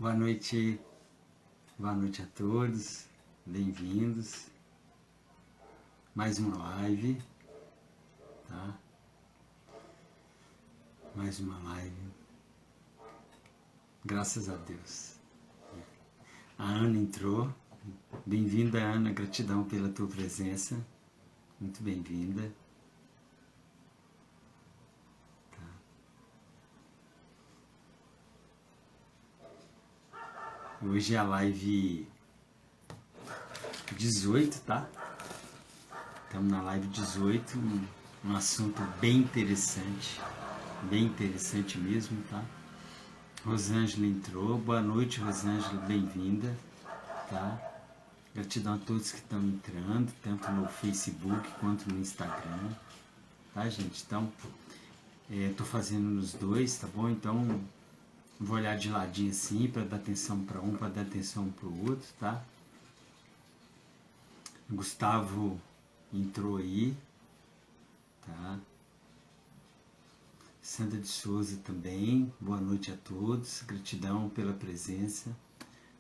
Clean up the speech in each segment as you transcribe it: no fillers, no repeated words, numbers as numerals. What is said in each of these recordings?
Boa noite a todos, bem-vindos. Mais uma live, tá? Mais uma live. Graças a Deus. A Ana entrou. Bem-vinda, Ana. Gratidão pela tua presença. Muito bem-vinda. Hoje é a live 18, tá? Estamos na live 18, um assunto bem interessante mesmo, tá? Rosângela entrou, boa noite, Rosângela, bem-vinda, tá? Gratidão a todos que estão entrando, tanto no Facebook quanto no Instagram, tá, gente? Então, tô fazendo nos dois, tá bom? Então, vou olhar de ladinho assim, para dar atenção para um, para dar atenção para o outro, tá? Gustavo entrou aí, tá? Sandra de Souza também, boa noite a todos, gratidão pela presença.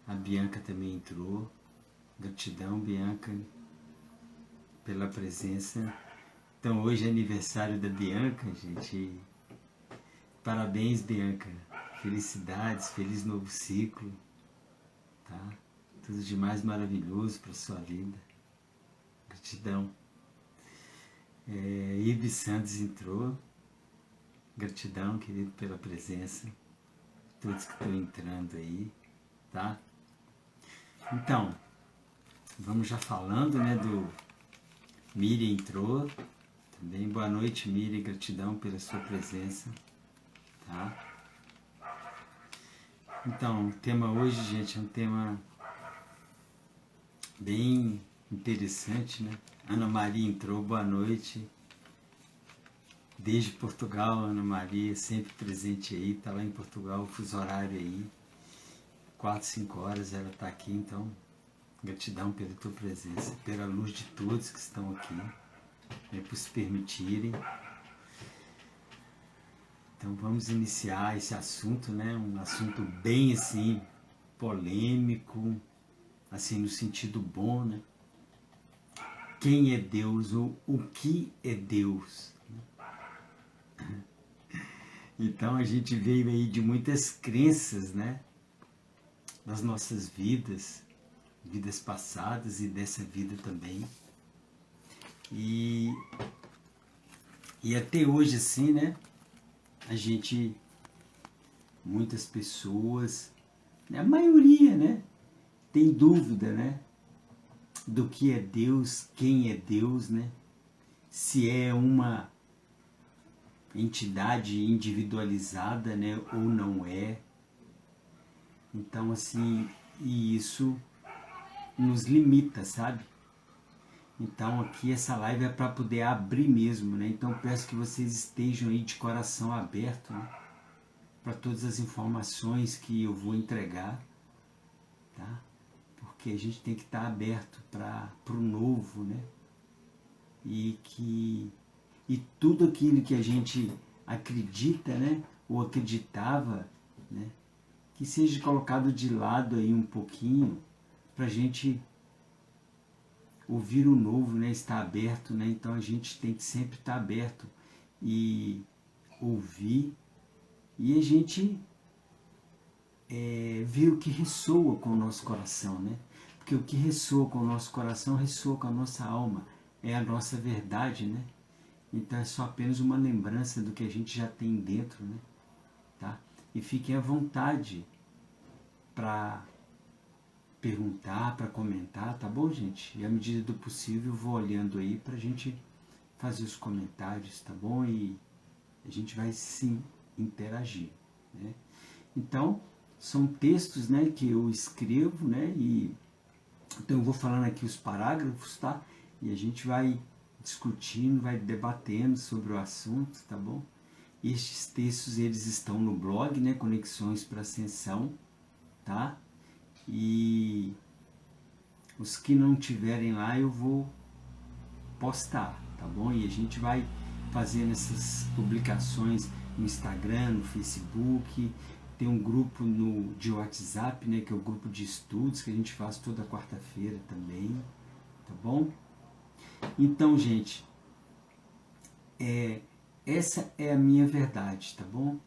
A Bianca também entrou, gratidão, Bianca, pela presença. Então hoje é aniversário da Bianca, gente. Parabéns, Bianca. Felicidades, feliz novo ciclo, tá? Tudo de mais maravilhoso para sua vida. Gratidão. Ives Santos entrou. Gratidão, querido, pela presença. Todos que estão entrando aí, tá? Então, vamos já falando, né, do Miriam entrou. Também, boa noite, Miriam. Gratidão pela sua presença, tá? Então, o tema hoje, gente, é um tema bem interessante, né? Ana Maria entrou, boa noite. Desde Portugal, Ana Maria, sempre presente aí, tá lá em Portugal, o fuso horário aí. 4, 5 horas ela tá aqui, então, gratidão pela tua presença, pela luz de todos que estão aqui, né, por se permitirem. Então vamos iniciar esse assunto, né? Um assunto bem assim, polêmico, assim no sentido bom, né? Quem é Deus ou o que é Deus? Então a gente veio aí de muitas crenças, né? Das nossas vidas passadas e dessa vida também. E até hoje assim, né? A gente, muitas pessoas, a maioria, né, tem dúvida, né, do que é Deus, quem é Deus, né, se é uma entidade individualizada, né, ou não é. Então, assim, e isso nos limita, sabe? Então, aqui essa live é para poder abrir mesmo, né, então peço que vocês estejam aí de coração aberto, né, para todas as informações que eu vou entregar, tá? Porque a gente tem que estar aberto para o novo, né? E tudo aquilo que a gente acredita, né? Ou acreditava, né? Que seja colocado de lado aí um pouquinho para a gente ouvir o novo, né? Estar aberto, né? Então a gente tem que sempre estar aberto e ouvir. E a gente ver o que ressoa com o nosso coração, né? Porque o que ressoa com o nosso coração ressoa com a nossa alma, é a nossa verdade, né? Então é só apenas uma lembrança do que a gente já tem dentro, né? Tá? E fiquem à vontade para perguntar, para comentar, tá bom, gente? E à medida do possível eu vou olhando aí para a gente fazer os comentários, tá bom? E a gente vai sim interagir, né? Então, são textos, né, que eu escrevo, né, e então eu vou falando aqui os parágrafos, tá? E a gente vai discutindo, vai debatendo sobre o assunto, tá bom? Estes textos, eles estão no blog, né, Conexões para Ascensão, tá? E os que não tiverem lá eu vou postar, tá bom? E a gente vai fazendo essas publicações no Instagram, no Facebook, tem um grupo de WhatsApp, né, que é o grupo de estudos, que a gente faz toda quarta-feira também, tá bom? Então, gente, essa é a minha verdade, tá bom?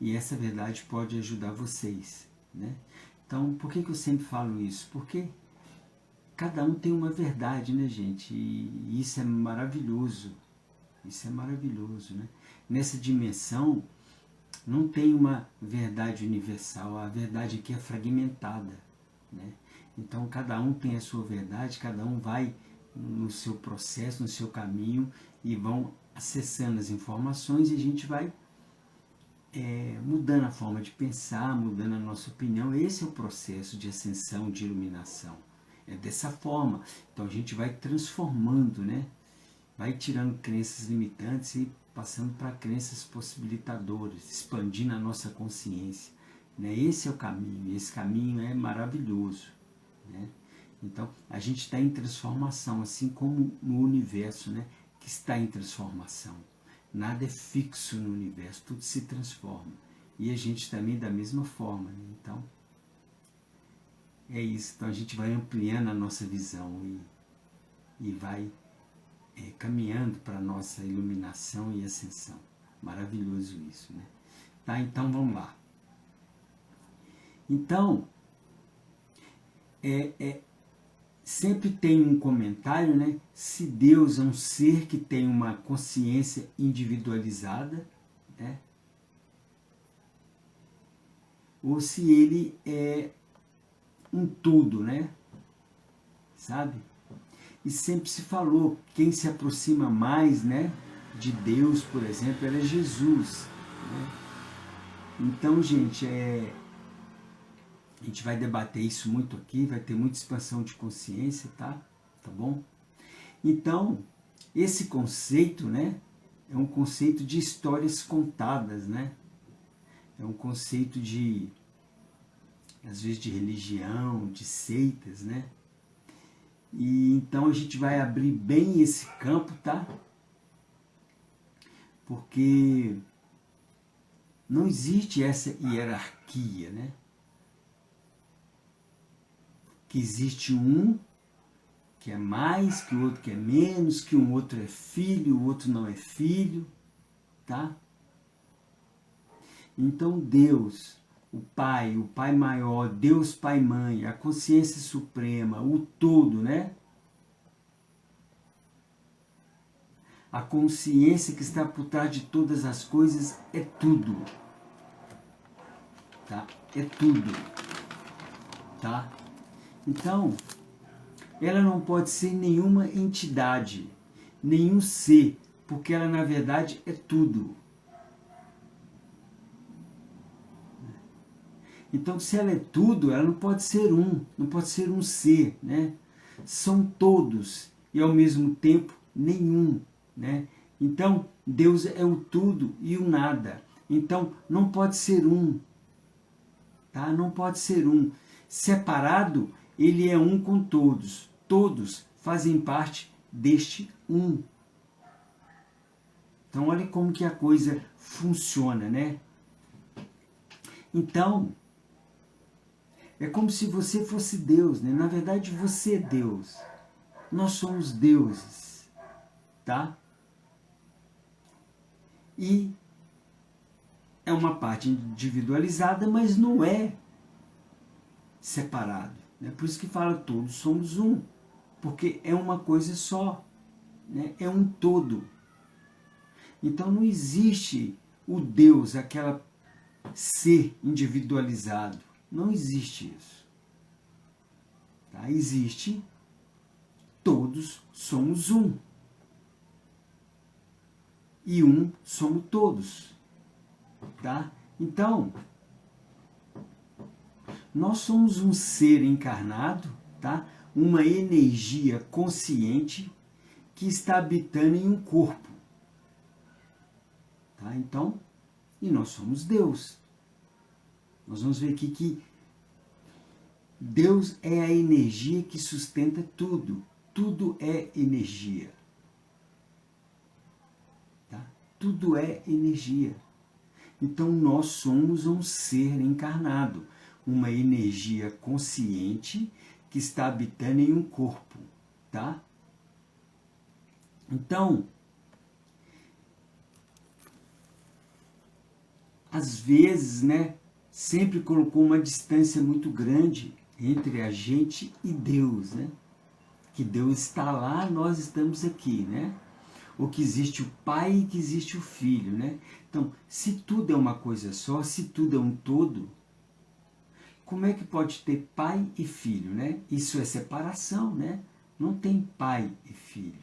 E essa verdade pode ajudar vocês, né? Então, por que eu sempre falo isso? Porque cada um tem uma verdade, né, gente? E isso é maravilhoso. Isso é maravilhoso, né? Nessa dimensão, não tem uma verdade universal. A verdade aqui é fragmentada, né? Então, cada um tem a sua verdade, cada um vai no seu processo, no seu caminho, e vão acessando as informações, e a gente vai mudando a forma de pensar, mudando a nossa opinião. Esse é o processo de ascensão, de iluminação. É dessa forma. Então, a gente vai transformando, né? Vai tirando crenças limitantes e passando para crenças possibilitadoras, expandindo a nossa consciência, né? Esse é o caminho, esse caminho é maravilhoso, né? Então, a gente está em transformação, assim como no universo, né? Que está em transformação. Nada é fixo no universo, tudo se transforma. E a gente também da mesma forma, né? Então, é isso. Então, a gente vai ampliando a nossa visão e vai caminhando para a nossa iluminação e ascensão. Maravilhoso isso, né? Tá, então vamos lá. Então, sempre tem um comentário, né? Se Deus é um ser que tem uma consciência individualizada, né? Ou se ele é um tudo, né? Sabe? E sempre se falou, quem se aproxima mais, né, de Deus, por exemplo, era Jesus, né? Então, gente, a gente vai debater isso muito aqui, vai ter muita expansão de consciência, tá? Tá bom? Então, esse conceito, né, é um conceito de histórias contadas, né? É um conceito de, às vezes, de religião, de seitas, né? E então a gente vai abrir bem esse campo, tá? Porque não existe essa hierarquia, né? Que existe um que é mais, que o outro que é menos, que um outro é filho, o outro não é filho, tá? Então Deus, o Pai maior, Deus Pai Mãe, a consciência suprema, o todo, né? A consciência que está por trás de todas as coisas é tudo, tá? É tudo, tá? Então, ela não pode ser nenhuma entidade, nenhum ser, porque ela na verdade é tudo. Então, se ela é tudo, ela não pode ser não pode ser um ser, né? São todos e ao mesmo tempo nenhum, né? Então, Deus é o tudo e o nada. Então, não pode ser tá? Não pode ser separado, ele é um com todos. Todos fazem parte deste um. Então, olha como que a coisa funciona, né? Então, é como se você fosse Deus, né? Na verdade, você é Deus. Nós somos deuses, tá? E é uma parte individualizada, mas não é separado, né? Por isso que fala todos somos um, porque é uma coisa só, né? É um todo. Então não existe o Deus, aquela ser individualizado. Não existe isso. Tá? Existe todos somos um. E um somos todos. Tá? Então, nós somos um ser encarnado, tá? Uma energia consciente que está habitando em um corpo. Tá? Então, e nós somos Deus. Nós vamos ver aqui que Deus é a energia que sustenta tudo. Tudo é energia. Tá? Tudo é energia. Então nós somos um ser encarnado, uma energia consciente que está habitando em um corpo, tá? Então, às vezes, né, sempre colocou uma distância muito grande entre a gente e Deus, né? Que Deus está lá, nós estamos aqui, né? Ou que existe o Pai e que existe o Filho, né? Então, se tudo é uma coisa só, se tudo é um todo, como é que pode ter pai e filho, né? Isso é separação, né? Não tem pai e filho.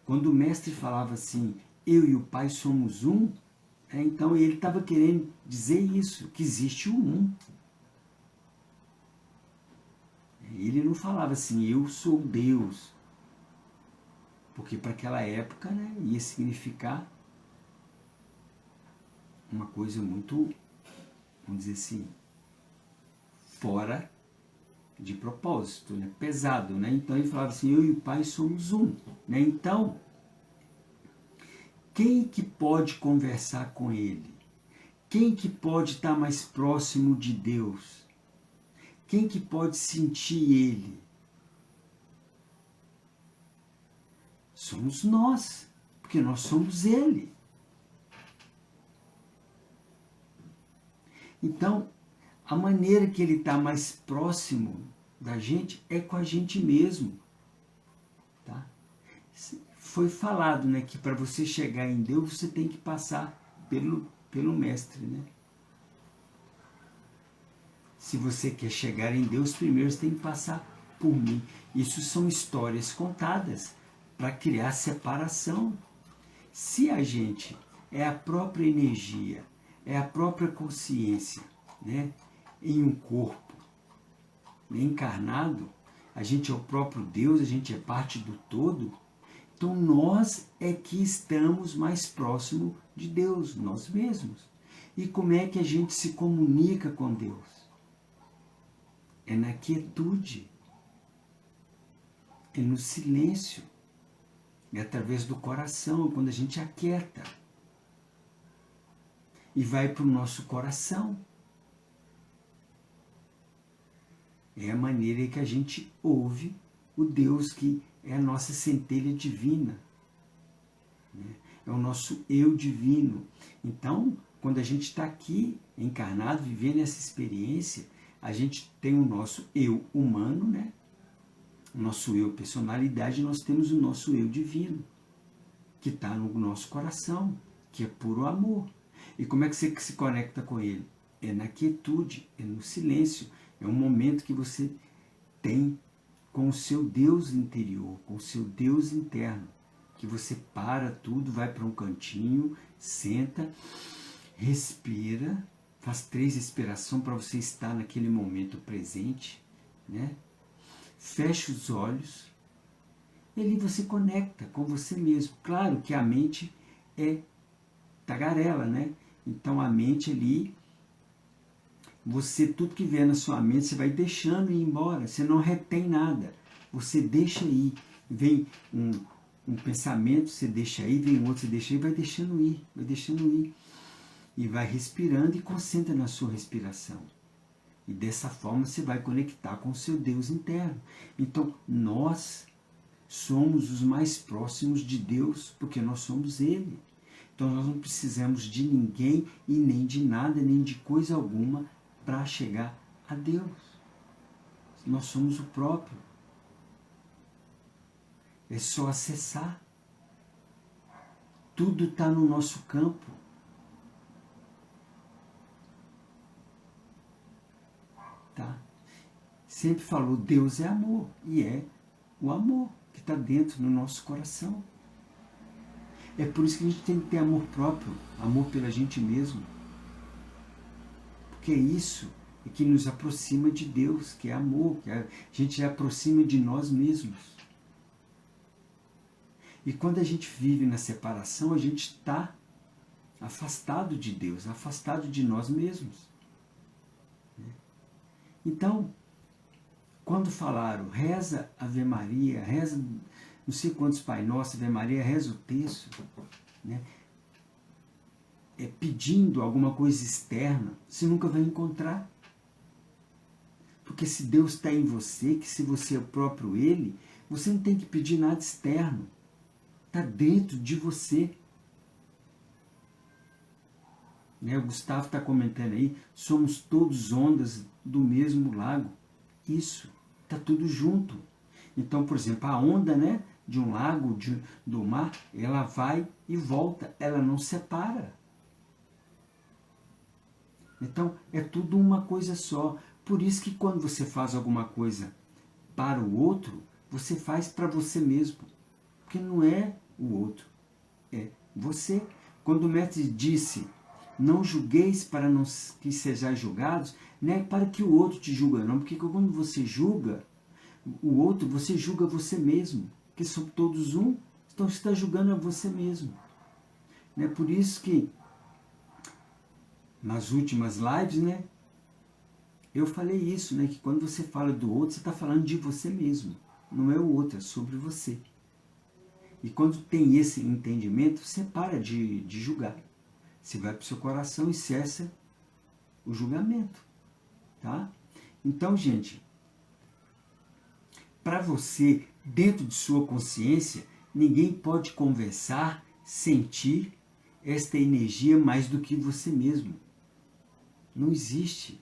Quando o mestre falava assim, eu e o Pai somos um, então ele estava querendo dizer isso, que existe o um. Ele não falava assim, eu sou Deus, porque para aquela época, né, ia significar uma coisa muito, vamos dizer assim, fora de propósito, né, pesado, né? Então ele falava assim, eu e o Pai somos um, né? Então, quem que pode conversar com ele? Quem que pode estar mais próximo de Deus? Quem que pode sentir ele? Somos nós, porque nós somos ele. Então, a maneira que ele está mais próximo da gente é com a gente mesmo. Tá? Foi falado, né, que para você chegar em Deus, você tem que passar pelo Mestre. Né? Se você quer chegar em Deus, primeiro você tem que passar por mim. Isso são histórias contadas para criar separação. Se a gente é a própria energia, é a própria consciência, né, em um corpo encarnado, a gente é o próprio Deus, a gente é parte do todo, então nós é que estamos mais próximo de Deus, nós mesmos. E como é que a gente se comunica com Deus? É na quietude, é no silêncio, é através do coração, quando a gente aquieta e vai para o nosso coração. É a maneira que a gente ouve o Deus que é a nossa centelha divina, né? É o nosso eu divino. Então, quando a gente está aqui encarnado, vivendo essa experiência, a gente tem o nosso eu humano, né? O nosso eu personalidade, nós temos o nosso eu divino, que está no nosso coração, que é puro amor. E como é que você se conecta com ele? É na quietude, é no silêncio, é um momento que você tem com o seu Deus interior, com o seu Deus interno, que você para tudo, vai para um cantinho, senta, respira, faz 3 respirações para você estar naquele momento presente, né? Fecha os olhos, e ali você conecta com você mesmo. Claro que a mente é tagarela, né? Então a mente ali, você, tudo que vier na sua mente, você vai deixando ir embora, você não retém nada, você deixa ir. Vem um pensamento, você deixa ir, vem outro, você deixa ir, vai deixando ir, vai deixando ir. E vai respirando e concentra na sua respiração. E dessa forma você vai conectar com o seu Deus interno. Então, nós somos os mais próximos de Deus, porque nós somos Ele. Então, nós não precisamos de ninguém e nem de nada, nem de coisa alguma para chegar a Deus. Nós somos o próprio. É só acessar. Tudo está no nosso campo. Tá? Sempre falou, Deus é amor. E é o amor que está dentro do nosso coração. É por isso que a gente tem que ter amor próprio, amor pela gente mesmo. Porque é isso que nos aproxima de Deus, que é amor, que a gente se aproxima de nós mesmos. E quando a gente vive na separação, a gente está afastado de Deus, afastado de nós mesmos. Então, quando falaram, reza Ave Maria, reza não sei quantos Pai Nosso, Ave Maria, reza o texto, né? pedindo alguma coisa externa, você nunca vai encontrar. Porque se Deus está em você, que se você é o próprio Ele, você não tem que pedir nada externo. Está dentro de você. Né? O Gustavo está comentando aí, somos todos ondas do mesmo lago. Isso, está tudo junto. Então, por exemplo, a onda, né, de um lago, do mar, ela vai e volta, ela não separa. Então, é tudo uma coisa só. Por isso que quando você faz alguma coisa para o outro, você faz para você mesmo. Porque não é o outro, é você. Quando o mestre disse, não julgueis para não que sejais julgados, não é para que o outro te julgue, não. Porque quando você julga o outro, você julga você mesmo. Porque são todos um, então você está julgando a você mesmo. Né? Por isso que nas últimas lives, né, eu falei isso, né, que quando você fala do outro, você está falando de você mesmo. Não é o outro, é sobre você. E quando tem esse entendimento, você para de julgar. Você vai para o seu coração e cessa o julgamento. Tá? Então, gente, para você, dentro de sua consciência, ninguém pode conversar, sentir esta energia mais do que você mesmo. Não existe.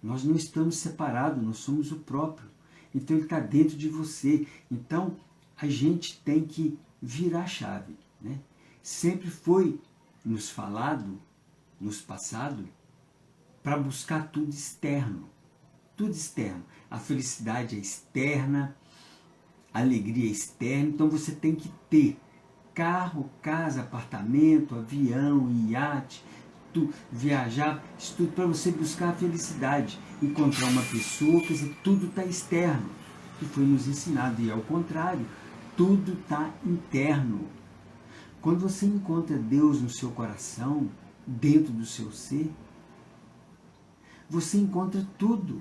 Nós não estamos separados, nós somos o próprio. Então ele está dentro de você. Então a gente tem que virar a chave. Né? Sempre foi nos falado, nos passado, para buscar tudo externo. Tudo externo. A felicidade é externa, a alegria é externa. Então você tem que ter carro, casa, apartamento, avião, iate, viajar, isso tudo para você buscar a felicidade, encontrar uma pessoa, quer dizer, tudo está externo, que foi nos ensinado, e ao contrário, tudo está interno. Quando você encontra Deus no seu coração, dentro do seu ser, você encontra tudo.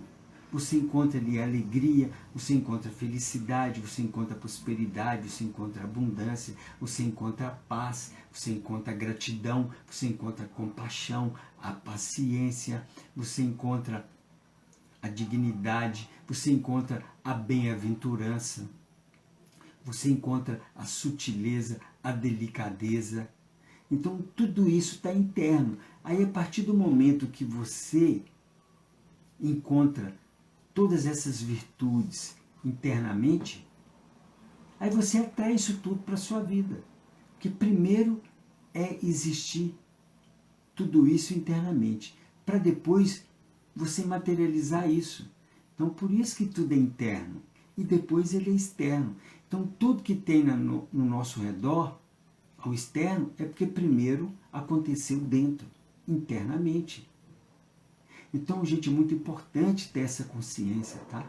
Você encontra ali a alegria, você encontra a felicidade, você encontra a prosperidade, você encontra a abundância, você encontra a paz, você encontra a gratidão, você encontra a compaixão, a paciência, você encontra a dignidade, você encontra a bem-aventurança, você encontra a sutileza, a delicadeza. Então tudo isso está interno. Aí a partir do momento que você encontra todas essas virtudes internamente, aí você atrai isso tudo para a sua vida. Porque primeiro é existir tudo isso internamente, para depois você materializar isso. Então por isso que tudo é interno, e depois ele é externo. Então tudo que tem no nosso redor, ao externo, é porque primeiro aconteceu dentro, internamente. Então, gente, é muito importante ter essa consciência, tá?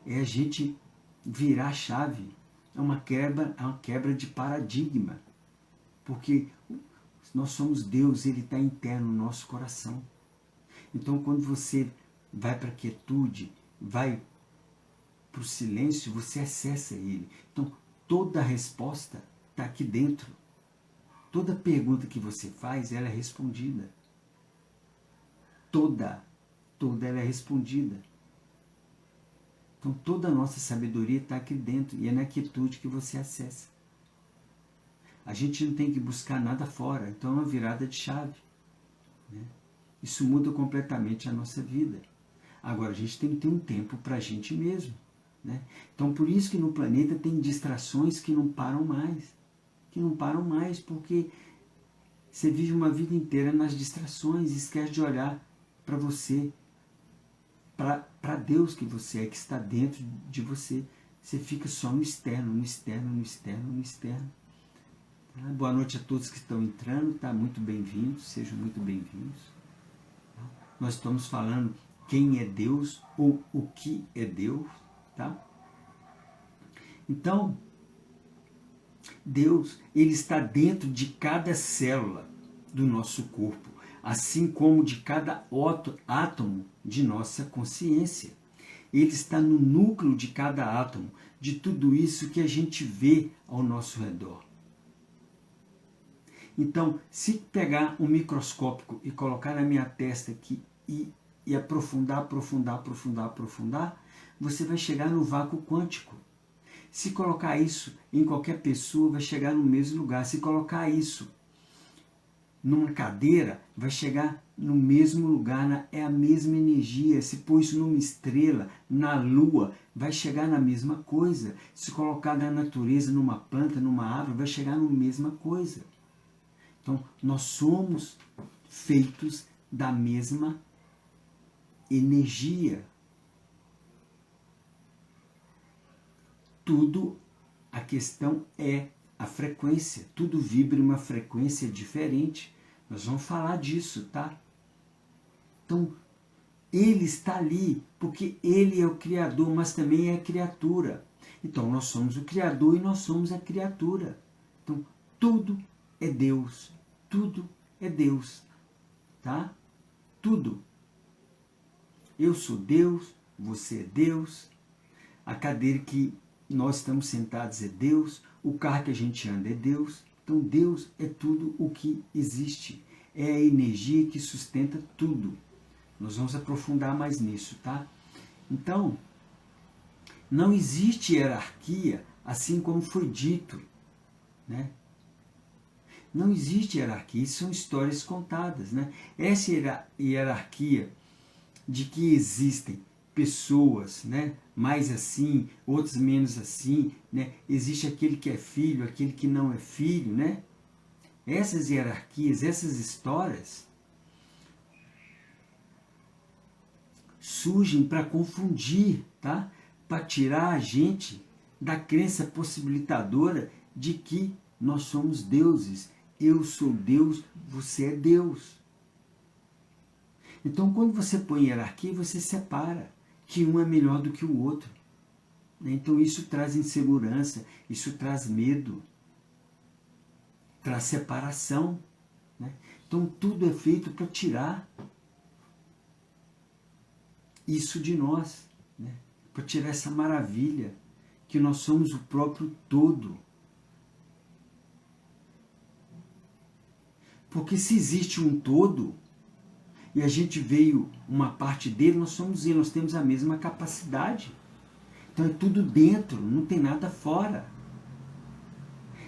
É a gente virar a chave. É uma quebra de paradigma. Porque nós somos Deus, Ele está interno no nosso coração. Então, quando você vai para a quietude, vai para o silêncio, você acessa Ele. Então, toda a resposta está aqui dentro. Toda pergunta que você faz, ela é respondida. Toda ela é respondida. Então toda a nossa sabedoria está aqui dentro, e é na quietude que você acessa. A gente não tem que buscar nada fora, então é uma virada de chave. Né? Isso muda completamente a nossa vida. Agora a gente tem que ter um tempo para a gente mesmo. Né? Então por isso que no planeta tem distrações que não param mais. Que não param mais, porque você vive uma vida inteira nas distrações e esquece de olhar para você, para Deus que você é, que está dentro de você. Você fica só no externo, no externo, no externo, no externo. Tá? Boa noite a todos que estão entrando, tá? Muito bem-vindos, sejam muito bem-vindos. Tá? Nós estamos falando quem é Deus ou o que é Deus. Tá? Então, Deus, Ele está dentro de cada célula do nosso corpo, assim como de cada átomo de nossa consciência. Ele está no núcleo de cada átomo, de tudo isso que a gente vê ao nosso redor. Então, se pegar um microscópio e colocar na minha testa aqui e aprofundar, aprofundar, aprofundar, aprofundar, você vai chegar no vácuo quântico. Se colocar isso em qualquer pessoa, vai chegar no mesmo lugar. Se colocar isso numa cadeira, vai chegar no mesmo lugar, é a mesma energia. Se pôr isso numa estrela, na lua, vai chegar na mesma coisa. Se colocar na natureza, numa planta, numa árvore, vai chegar na mesma coisa. Então, nós somos feitos da mesma energia. Tudo, a questão é a frequência. Tudo vibra em uma frequência diferente. Nós vamos falar disso, tá? Então, ele está ali porque ele é o Criador, mas também é a criatura. Então, nós somos o Criador e nós somos a criatura. Então, tudo é Deus. Tudo é Deus. Tá? Tudo. Eu sou Deus, você é Deus, a cadeira que nós estamos sentados é Deus, o carro que a gente anda é Deus. Então Deus é tudo o que existe, é a energia que sustenta tudo. Nós vamos aprofundar mais nisso, tá? Então, não existe hierarquia, assim como foi dito, né? Não existe hierarquia, isso são histórias contadas, né? Essa hierarquia de que existem pessoas, né, mais assim, outros menos assim, né? Existe aquele que é filho, aquele que não é filho, né? Essas hierarquias, essas histórias surgem para confundir, tá? Para tirar a gente da crença possibilitadora de que nós somos deuses. Eu sou Deus, você é Deus. Então, quando você põe hierarquia, você separa que um é melhor do que o outro. Então, isso traz insegurança, isso traz medo, traz separação. Né? Então, tudo é feito para tirar isso de nós, né? Para tirar essa maravilha, que nós somos o próprio todo. Porque se existe um todo, e a gente veio uma parte dele, nós somos ele, nós temos a mesma capacidade. Então é tudo dentro, não tem nada fora.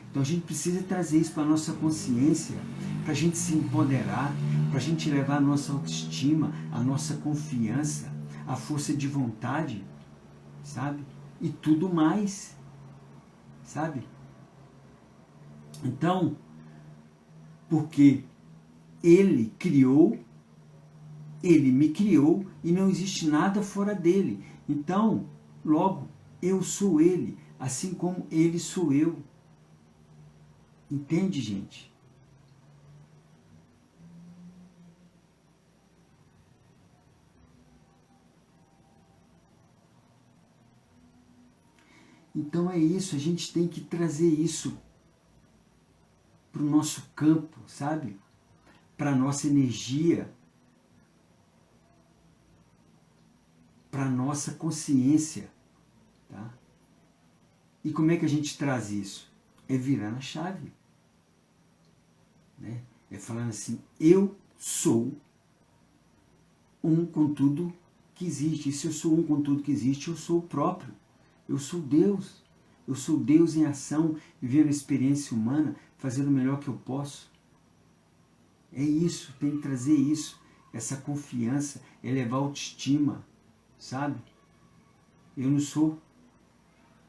Então a gente precisa trazer isso para a nossa consciência, para a gente se empoderar, para a gente levar a nossa autoestima, a nossa confiança, a força de vontade, sabe? E tudo mais, sabe? Então, porque ele criou, ele me criou e não existe nada fora dele. Então, logo, eu sou ele, assim como ele sou eu. Entende, gente? Então é isso, a gente tem que trazer isso para o nosso campo, sabe? Para a nossa energia, para a nossa consciência. Tá? E como é que a gente traz isso? É virando a chave. Né? É falando assim, eu sou um com tudo que existe. E se eu sou um com tudo que existe, eu sou o próprio. Eu sou Deus. Eu sou Deus em ação, vivendo a experiência humana, fazendo o melhor que eu posso. É isso, tem que trazer isso, essa confiança, elevar a autoestima, sabe? Eu não sou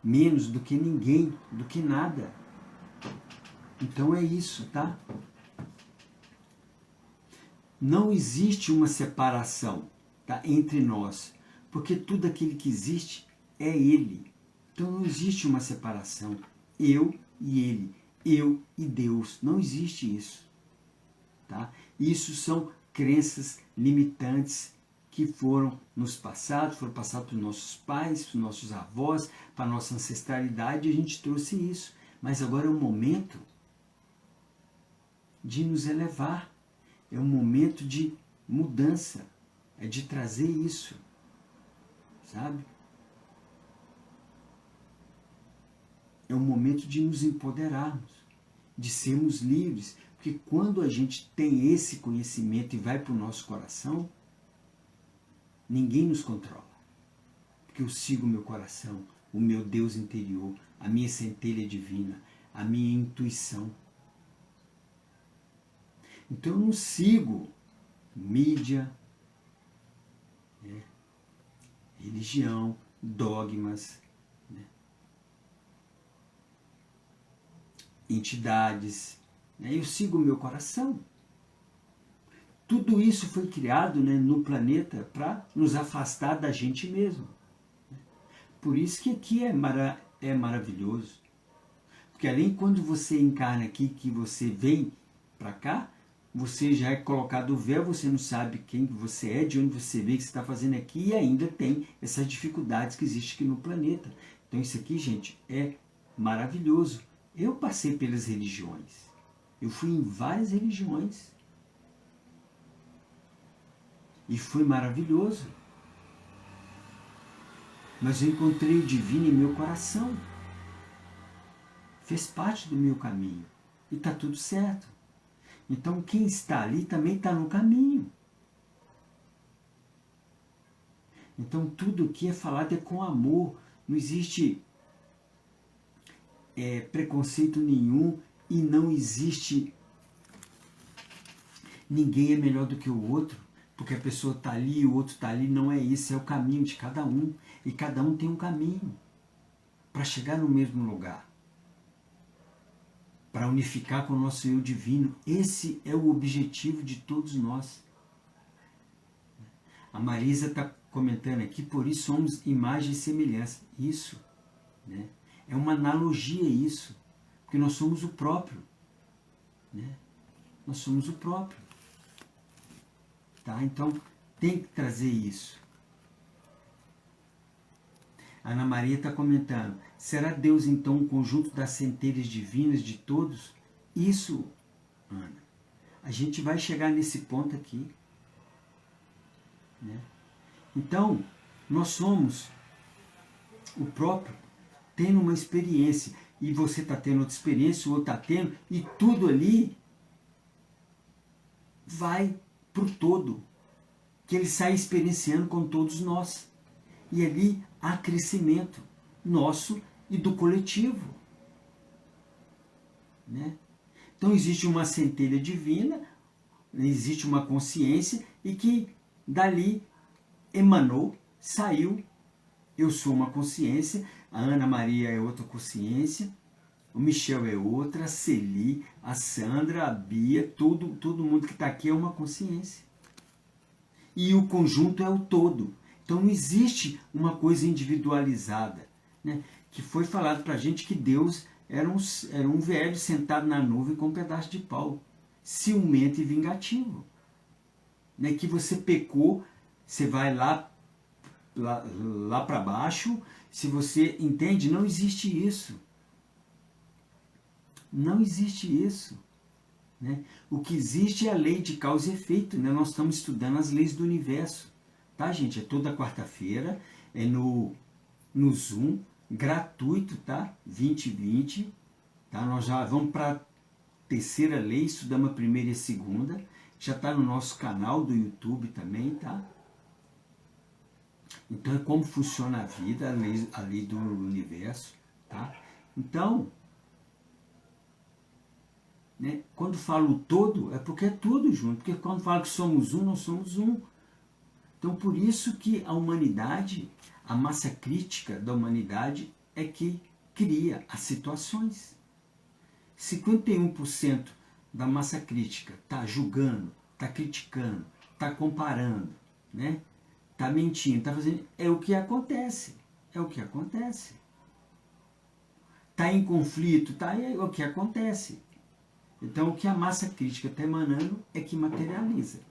menos do que ninguém, do que nada. Então é isso, tá? Não existe uma separação, tá, entre nós, porque tudo aquilo que existe é ele. Então não existe uma separação. Eu e ele, eu e Deus. Não existe isso. Tá? Isso são crenças limitantes que foram nos passados, foram passados para os nossos pais, para os nossos avós, para a nossa ancestralidade, e a gente trouxe isso. Mas agora é o momento de nos elevar. É um momento de mudança. É de trazer isso. Sabe? É um momento de nos empoderarmos, de sermos livres, Porque quando a gente tem esse conhecimento e vai para o nosso coração, ninguém nos controla. Porque eu sigo o meu coração, o meu Deus interior, a minha centelha divina, a minha intuição. Então eu não sigo mídia, né, religião, dogmas, né, entidades. Né, eu sigo o meu coração. Tudo isso foi criado, né, no planeta para nos afastar da gente mesmo. Por isso que aqui é maravilhoso. Porque além quando você encarna aqui, que você vem para cá, você já é colocado o véu, você não sabe quem você é, de onde você veio, o que você está fazendo aqui, e ainda tem essas dificuldades que existem aqui no planeta. Então isso aqui, gente, é maravilhoso. Eu passei pelas religiões. Eu fui em várias religiões. E foi maravilhoso. Mas eu encontrei o divino em meu coração. Fez parte do meu caminho. E está tudo certo. Então quem está ali também está no caminho. Então tudo o que é falado é com amor. Não existe preconceito nenhum e não existe ninguém é melhor do que o outro, porque a pessoa está ali e o outro está ali. Não é isso, é o caminho de cada um. E cada um tem um caminho para chegar no mesmo lugar. Para unificar com o nosso eu divino. Esse é o objetivo de todos nós. A Marisa está comentando aqui, por isso somos imagem e semelhança. Isso, né? É uma analogia isso, porque nós somos o próprio. Né? Nós somos o próprio. Tá? Então, tem que trazer isso. A Ana Maria está comentando, será Deus então um conjunto das centelhas divinas de todos? Isso, Ana, a gente vai chegar nesse ponto aqui. Né? Então, nós somos o próprio, tendo uma experiência, e você está tendo outra experiência, o outro está tendo, e tudo ali vai para o todo, que ele sai experienciando com todos nós. E ali há crescimento nosso e do coletivo. Né? Então existe uma centelha divina, existe uma consciência, e que dali emanou, saiu. Eu sou uma consciência, a Ana Maria é outra consciência, o Michel é outra, a Celi, a Sandra, a Bia, todo mundo que está aqui é uma consciência. E o conjunto é o todo. Então não existe uma coisa individualizada. Né? Que foi falado para a gente que Deus era um velho sentado na nuvem com um pedaço de pau, ciumento e vingativo. Né? Que você pecou, você vai lá para baixo, se você entende, não existe isso. Não existe isso. Né? O que existe é a lei de causa e efeito. Né? Nós estamos estudando as leis do universo. Tá, gente? É toda quarta-feira, é no Zoom, gratuito, tá? 2020. Tá? Nós já vamos para a terceira lei, estudamos a primeira e a segunda. Já está no nosso canal do YouTube também, tá? Então é como funciona a vida, a lei do universo, tá? Então, né, quando falo todo, é porque é tudo junto. Porque quando falo que somos um, nós somos um. Então por isso que a humanidade, a massa crítica da humanidade é que cria as situações. 51% da massa crítica está julgando, está criticando, está comparando, né? Está mentindo, está fazendo... É o que acontece. É o que acontece. Está em conflito, é o que acontece. Então o que a massa crítica está emanando é que materializa.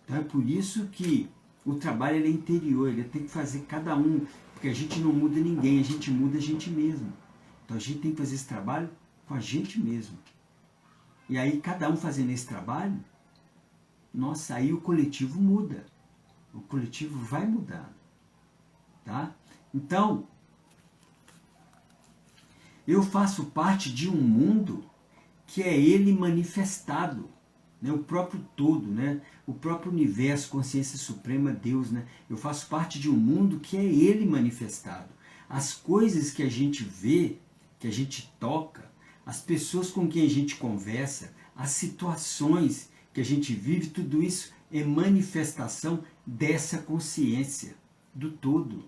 Então é por isso que o trabalho ele é interior, ele tem que fazer cada um, porque a gente não muda ninguém, a gente muda a gente mesmo. Então a gente tem que fazer esse trabalho com a gente mesmo. E aí cada um fazendo esse trabalho, nossa, aí o coletivo muda. O coletivo vai mudar. Tá? Então, eu faço parte de um mundo que é Ele manifestado, né? O próprio todo, né? O próprio universo, consciência suprema, Deus. Né? Eu faço parte de um mundo que é Ele manifestado. As coisas que a gente vê, que a gente toca, as pessoas com quem a gente conversa, as situações que a gente vive, tudo isso é manifestação dessa consciência do todo.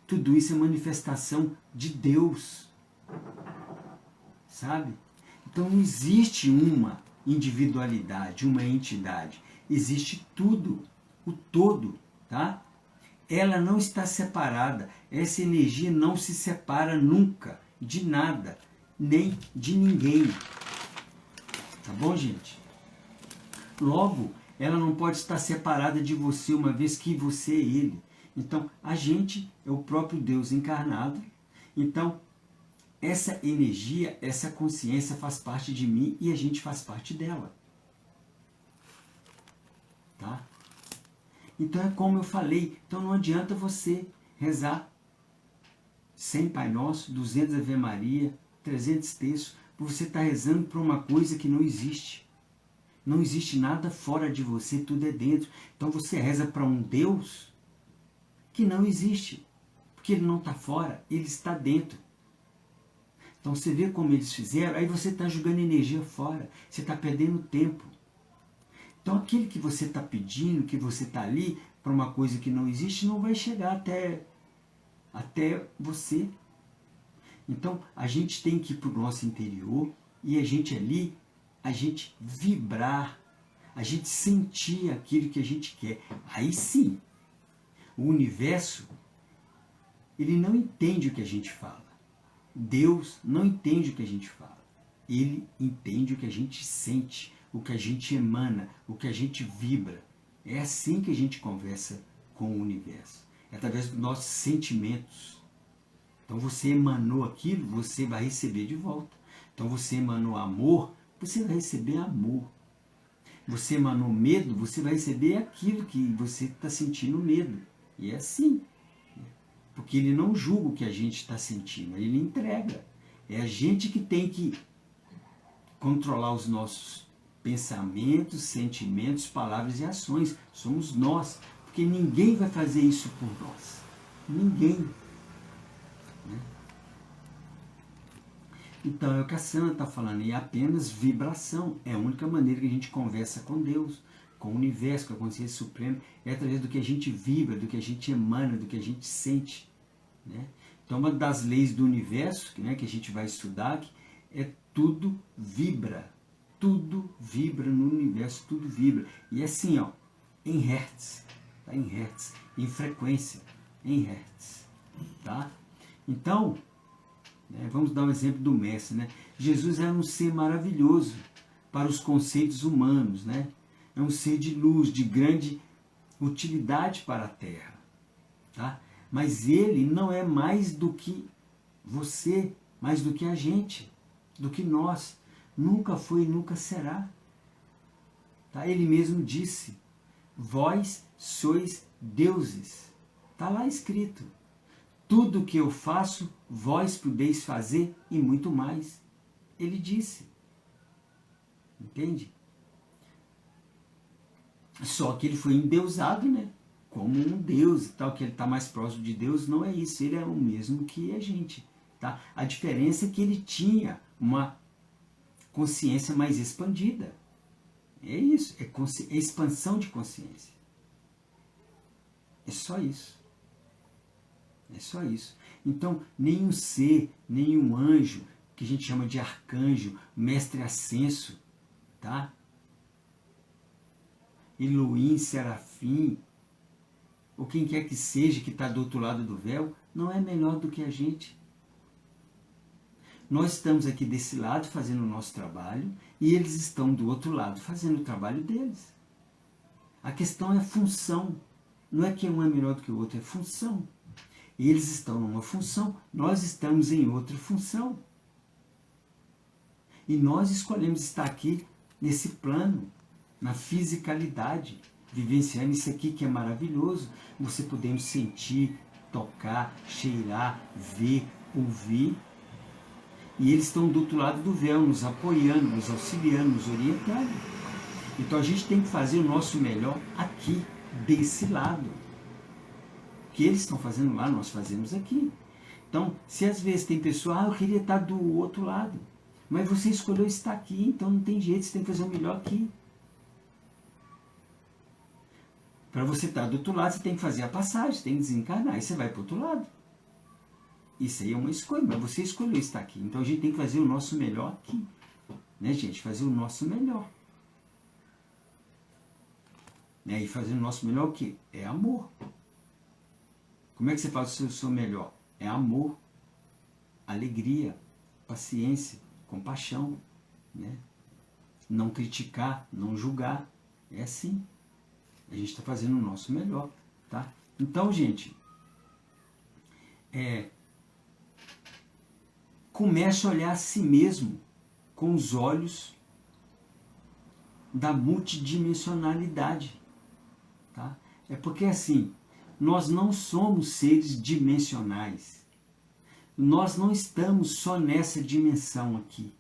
Tudo isso é manifestação de Deus. Sabe? Então não existe uma individualidade, uma entidade. Existe tudo, o todo, tá? Ela não está separada. Essa energia não se separa nunca de nada, nem de ninguém. Tá bom, gente? Logo, ela não pode estar separada de você, uma vez que você é Ele. Então, a gente é o próprio Deus encarnado. Então, essa energia, essa consciência faz parte de mim e a gente faz parte dela. Tá? Então é como eu falei, então não adianta você rezar 100 Pai Nosso, 200 Ave Maria, 300 textos, porque você está rezando para uma coisa que não existe. Não existe nada fora de você, tudo é dentro. Então você reza para um Deus que não existe, porque Ele não está fora, Ele está dentro. Então você vê como eles fizeram, aí você está jogando energia fora, você está perdendo tempo. Então aquilo que você está pedindo, que você está ali, para uma coisa que não existe, não vai chegar até você. Então a gente tem que ir para o nosso interior e a gente ali, a gente vibrar, a gente sentir aquilo que a gente quer. Aí sim, o universo, ele não entende o que a gente fala. Deus não entende o que a gente fala. Ele entende o que a gente sente, o que a gente emana, o que a gente vibra. É assim que a gente conversa com o universo. É através dos nossos sentimentos. Então você emanou aquilo, você vai receber de volta. Então você emanou amor, você vai receber amor. Você emanou medo, você vai receber aquilo que você está sentindo medo. E é assim. Porque ele não julga o que a gente está sentindo, ele entrega. É a gente que tem que controlar os nossos pensamentos, sentimentos, palavras e ações. Somos nós. Porque ninguém vai fazer isso por nós. Ninguém. Né? Então é o que a Sandra está falando, é apenas vibração. É a única maneira que a gente conversa com Deus, com o universo, com a consciência suprema, é através do que a gente vibra, do que a gente emana, do que a gente sente. Né? Então uma das leis do universo, né, que a gente vai estudar, é tudo vibra. Tudo vibra no universo, tudo vibra. E assim, ó, em hertz, tá? Em hertz, em frequência, em hertz. Tá? Então, né, vamos dar um exemplo do mestre. Né? Jesus era um ser maravilhoso para os conceitos humanos. Né? É um ser de luz, de grande utilidade para a Terra. Tá? Mas ele não é mais do que você, mais do que a gente, do que nós. Nunca foi e nunca será. Tá? Ele mesmo disse, vós sois deuses. Está lá escrito. Tudo que eu faço, vós podeis fazer e muito mais. Ele disse. Entende? Só que ele foi endeusado, né? Como um Deus e tal, que ele está mais próximo de Deus, não é isso. Ele é o mesmo que a gente. Tá? A diferença é que ele tinha uma consciência mais expandida. É isso, é expansão de consciência. É só isso. É só isso. Então, nenhum ser, nenhum anjo, que a gente chama de arcanjo, mestre ascenso, tá? Elohim, serafim, ou quem quer que seja que está do outro lado do véu, não é melhor do que a gente. Nós estamos aqui desse lado fazendo o nosso trabalho e eles estão do outro lado fazendo o trabalho deles. A questão é função. Não é que um é melhor do que o outro, é função. Eles estão numa função, nós estamos em outra função. E nós escolhemos estar aqui nesse plano, na fisicalidade, vivenciando isso aqui que é maravilhoso. Você podendo sentir, tocar, cheirar, ver, ouvir. E eles estão do outro lado do véu, nos apoiando, nos auxiliando, nos orientando. Então a gente tem que fazer o nosso melhor aqui, desse lado. O que eles estão fazendo lá, nós fazemos aqui. Então, se às vezes tem pessoa, eu queria estar do outro lado. Mas você escolheu estar aqui, então não tem jeito, você tem que fazer o melhor aqui. Para você estar do outro lado, você tem que fazer a passagem, você tem que desencarnar, e você vai para o outro lado. Isso aí é uma escolha, mas você escolheu estar aqui. Então a gente tem que fazer o nosso melhor aqui. Né, gente? Fazer o nosso melhor. Né? E fazer o nosso melhor o quê? É amor. Como é que você faz o seu melhor? É amor, alegria, paciência, compaixão. Né? Não criticar, não julgar. É assim. A gente está fazendo o nosso melhor. Tá? Então, gente, comece a olhar a si mesmo com os olhos da multidimensionalidade. Tá? É porque assim, nós não somos seres dimensionais. Nós não estamos só nessa dimensão aqui.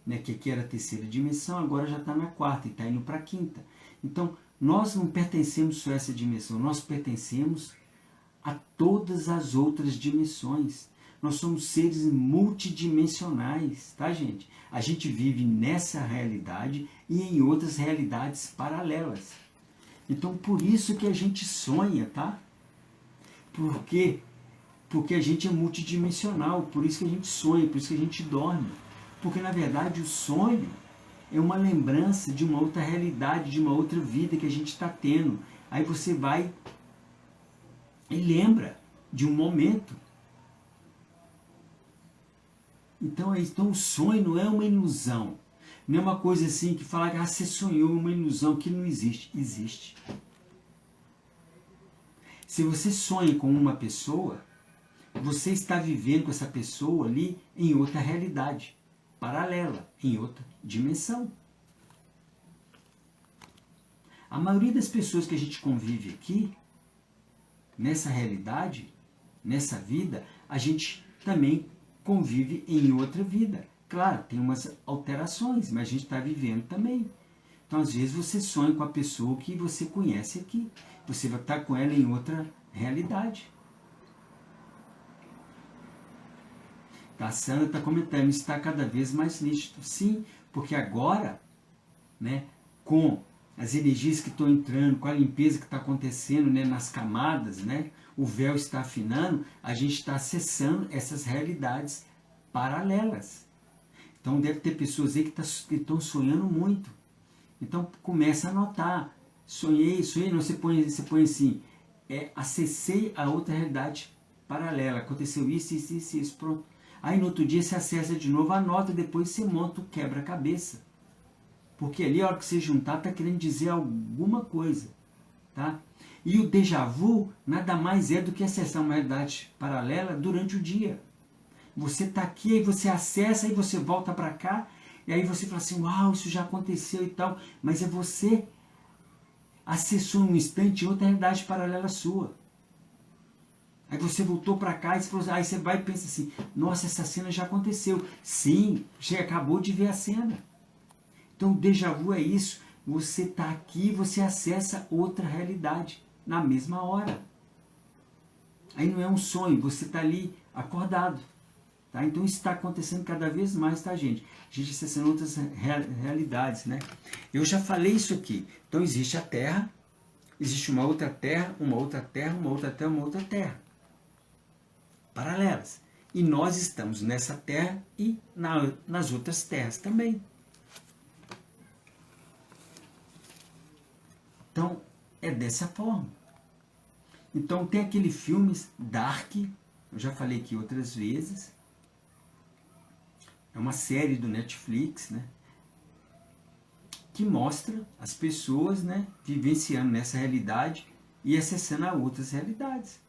Né? Que aqui era a terceira dimensão, agora já está na quarta e está indo para a quinta. Então, nós não pertencemos só a essa dimensão, nós pertencemos a todas as outras dimensões. Nós somos seres multidimensionais, tá, gente? A gente vive nessa realidade e em outras realidades paralelas. Então, por isso que a gente sonha, tá? Por quê? Porque a gente é multidimensional, por isso que a gente sonha, por isso que a gente dorme. Porque, na verdade, o sonho é uma lembrança de uma outra realidade, de uma outra vida que a gente está tendo. Aí você vai e lembra de um momento. Então o sonho não é uma ilusão. Não é uma coisa assim que fala que você sonhou, uma ilusão que não existe. Existe. Se você sonha com uma pessoa, você está vivendo com essa pessoa ali em outra realidade, paralela, em outra dimensão. A maioria das pessoas que a gente convive aqui, nessa realidade, nessa vida, a gente também convive em outra vida. Claro, tem umas alterações, mas a gente está vivendo também. Então, às vezes, você sonha com a pessoa que você conhece aqui. Você vai estar com ela em outra realidade. A Sandra está comentando, está cada vez mais nítido. Sim, porque agora, né, com as energias que estão entrando, com a limpeza que está acontecendo, né, nas camadas, né, o véu está afinando, a gente está acessando essas realidades paralelas. Então deve ter pessoas aí que estão sonhando muito. Então começa a anotar. Sonhei, não, você põe assim, acessei a outra realidade paralela, aconteceu isso, pronto. Aí no outro dia você acessa de novo, anota, depois você monta o quebra-cabeça. Porque ali a hora que você juntar está querendo dizer alguma coisa. Tá? E o déjà vu nada mais é do que acessar uma realidade paralela durante o dia. Você está aqui, aí você acessa, aí você volta para cá, e aí você fala assim, uau, isso já aconteceu e tal, mas é você acessou um instante outra realidade paralela sua. Aí você voltou para cá, aí você vai e pensa assim, nossa, essa cena já aconteceu. Sim, você acabou de ver a cena. Então o déjà vu é isso, você está aqui, você acessa outra realidade na mesma hora. Aí não é um sonho, você está ali acordado. Tá? Então isso está acontecendo cada vez mais, tá, gente? A gente acessando outras realidades, né? Eu já falei isso aqui. Então existe a Terra, existe uma outra Terra, uma outra Terra, uma outra Terra, uma outra Terra. Paralelas. E nós estamos nessa Terra e nas outras terras também. Então, é dessa forma. Então, tem aquele filme Dark, eu já falei aqui outras vezes. É uma série do Netflix, né? Que mostra as pessoas, né, vivenciando nessa realidade e acessando a outras realidades.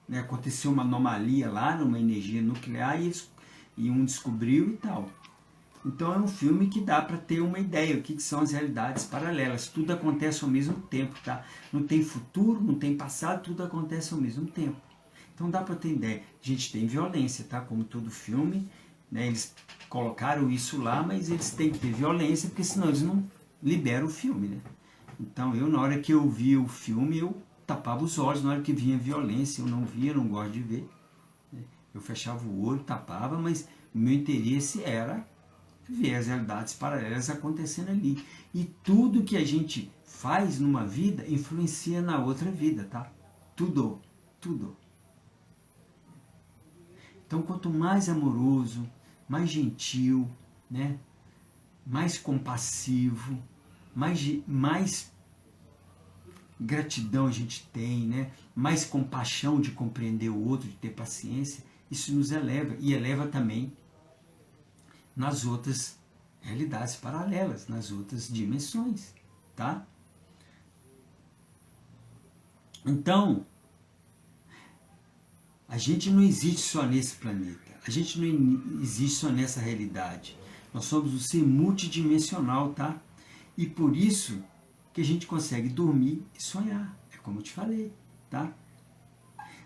Né? Aconteceu uma anomalia lá, numa energia nuclear, e um descobriu e tal. Então é um filme que dá para ter uma ideia do que são as realidades paralelas. Tudo acontece ao mesmo tempo, tá? Não tem futuro, não tem passado, tudo acontece ao mesmo tempo. Então dá para ter ideia. A gente tem violência, tá? Como todo filme, né? Eles colocaram isso lá, mas eles têm que ter violência, porque senão eles não liberam o filme, né? Então eu, na hora que eu via o filme, eu tapava os olhos, na hora que vinha violência, eu não via, não gosto de ver. Eu fechava o olho, tapava, mas o meu interesse era ver as realidades paralelas acontecendo ali. E tudo que a gente faz numa vida influencia na outra vida, tá? Tudo, tudo. Então, quanto mais amoroso, mais gentil, né? Mais compassivo, mais gratidão a gente tem, né? Mais compaixão de compreender o outro, de ter paciência, isso nos eleva e eleva também nas outras realidades paralelas, nas outras dimensões, tá? Então, a gente não existe só nesse planeta, a gente não existe só nessa realidade. Nós somos um ser multidimensional, tá? E por isso que a gente consegue dormir e sonhar, é como eu te falei, tá?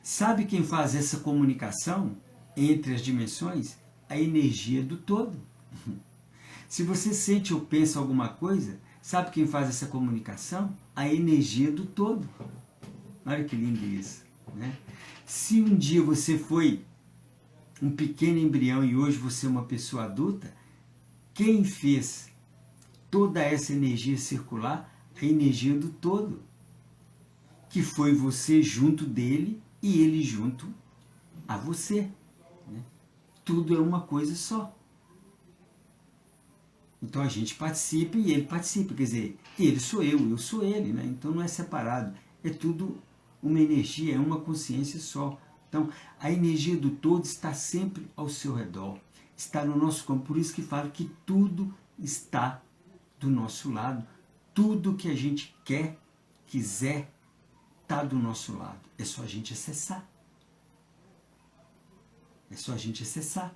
Sabe quem faz essa comunicação entre as dimensões? A energia do todo. Se você sente ou pensa alguma coisa, sabe quem faz essa comunicação? A energia do todo. Olha que lindo isso, né? Se um dia você foi um pequeno embrião e hoje você é uma pessoa adulta, quem fez toda essa energia circular? A energia do todo, que foi você junto dele e ele junto a você, né? Tudo é uma coisa só. Então a gente participa e ele participa, quer dizer, ele sou eu sou ele, né? Então não é separado, é tudo uma energia, é uma consciência só. Então a energia do todo está sempre ao seu redor, está no nosso campo, por isso que falo que tudo está do nosso lado, tudo que a gente quer, quiser, está do nosso lado, é só a gente acessar. É só a gente acessar.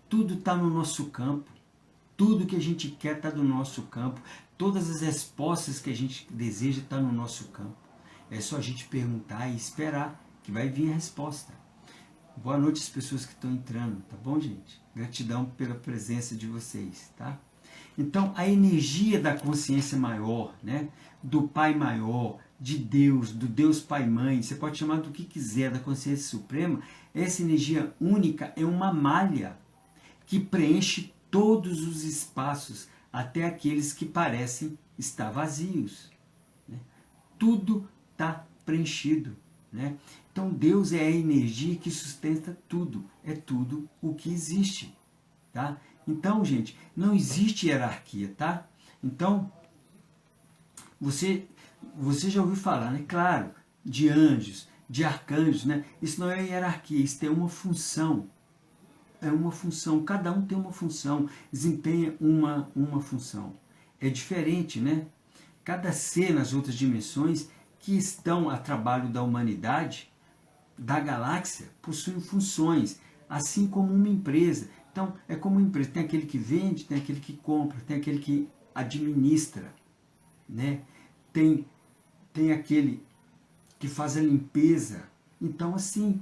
Tudo está no nosso campo. Tudo que a gente quer está no nosso campo. Todas as respostas que a gente deseja estão no nosso campo. É só a gente perguntar e esperar que vai vir a resposta. Boa noite às pessoas que estão entrando, tá bom, gente? Gratidão pela presença de vocês, tá? Então, a energia da consciência maior, né? Do Pai maior, de Deus, do Deus Pai Mãe, você pode chamar do que quiser, da consciência suprema, essa energia única é uma malha que preenche todos os espaços, até aqueles que parecem estar vazios, né? Tudo está preenchido, né? Então Deus é a energia que sustenta tudo, é tudo o que existe, tá? Então, gente, não existe hierarquia, tá? Então, você já ouviu falar, né? Claro, de anjos, de arcanjos, né? Isso não é hierarquia, isso tem uma função. É uma função, cada um tem uma função, desempenha uma função. É diferente, né? Cada ser nas outras dimensões que estão a trabalho da humanidade, da galáxia, possuem funções, assim como uma empresa. Então, é como uma empresa, tem aquele que vende, tem aquele que compra, tem aquele que administra, né? Tem aquele que faz a limpeza. Então, assim,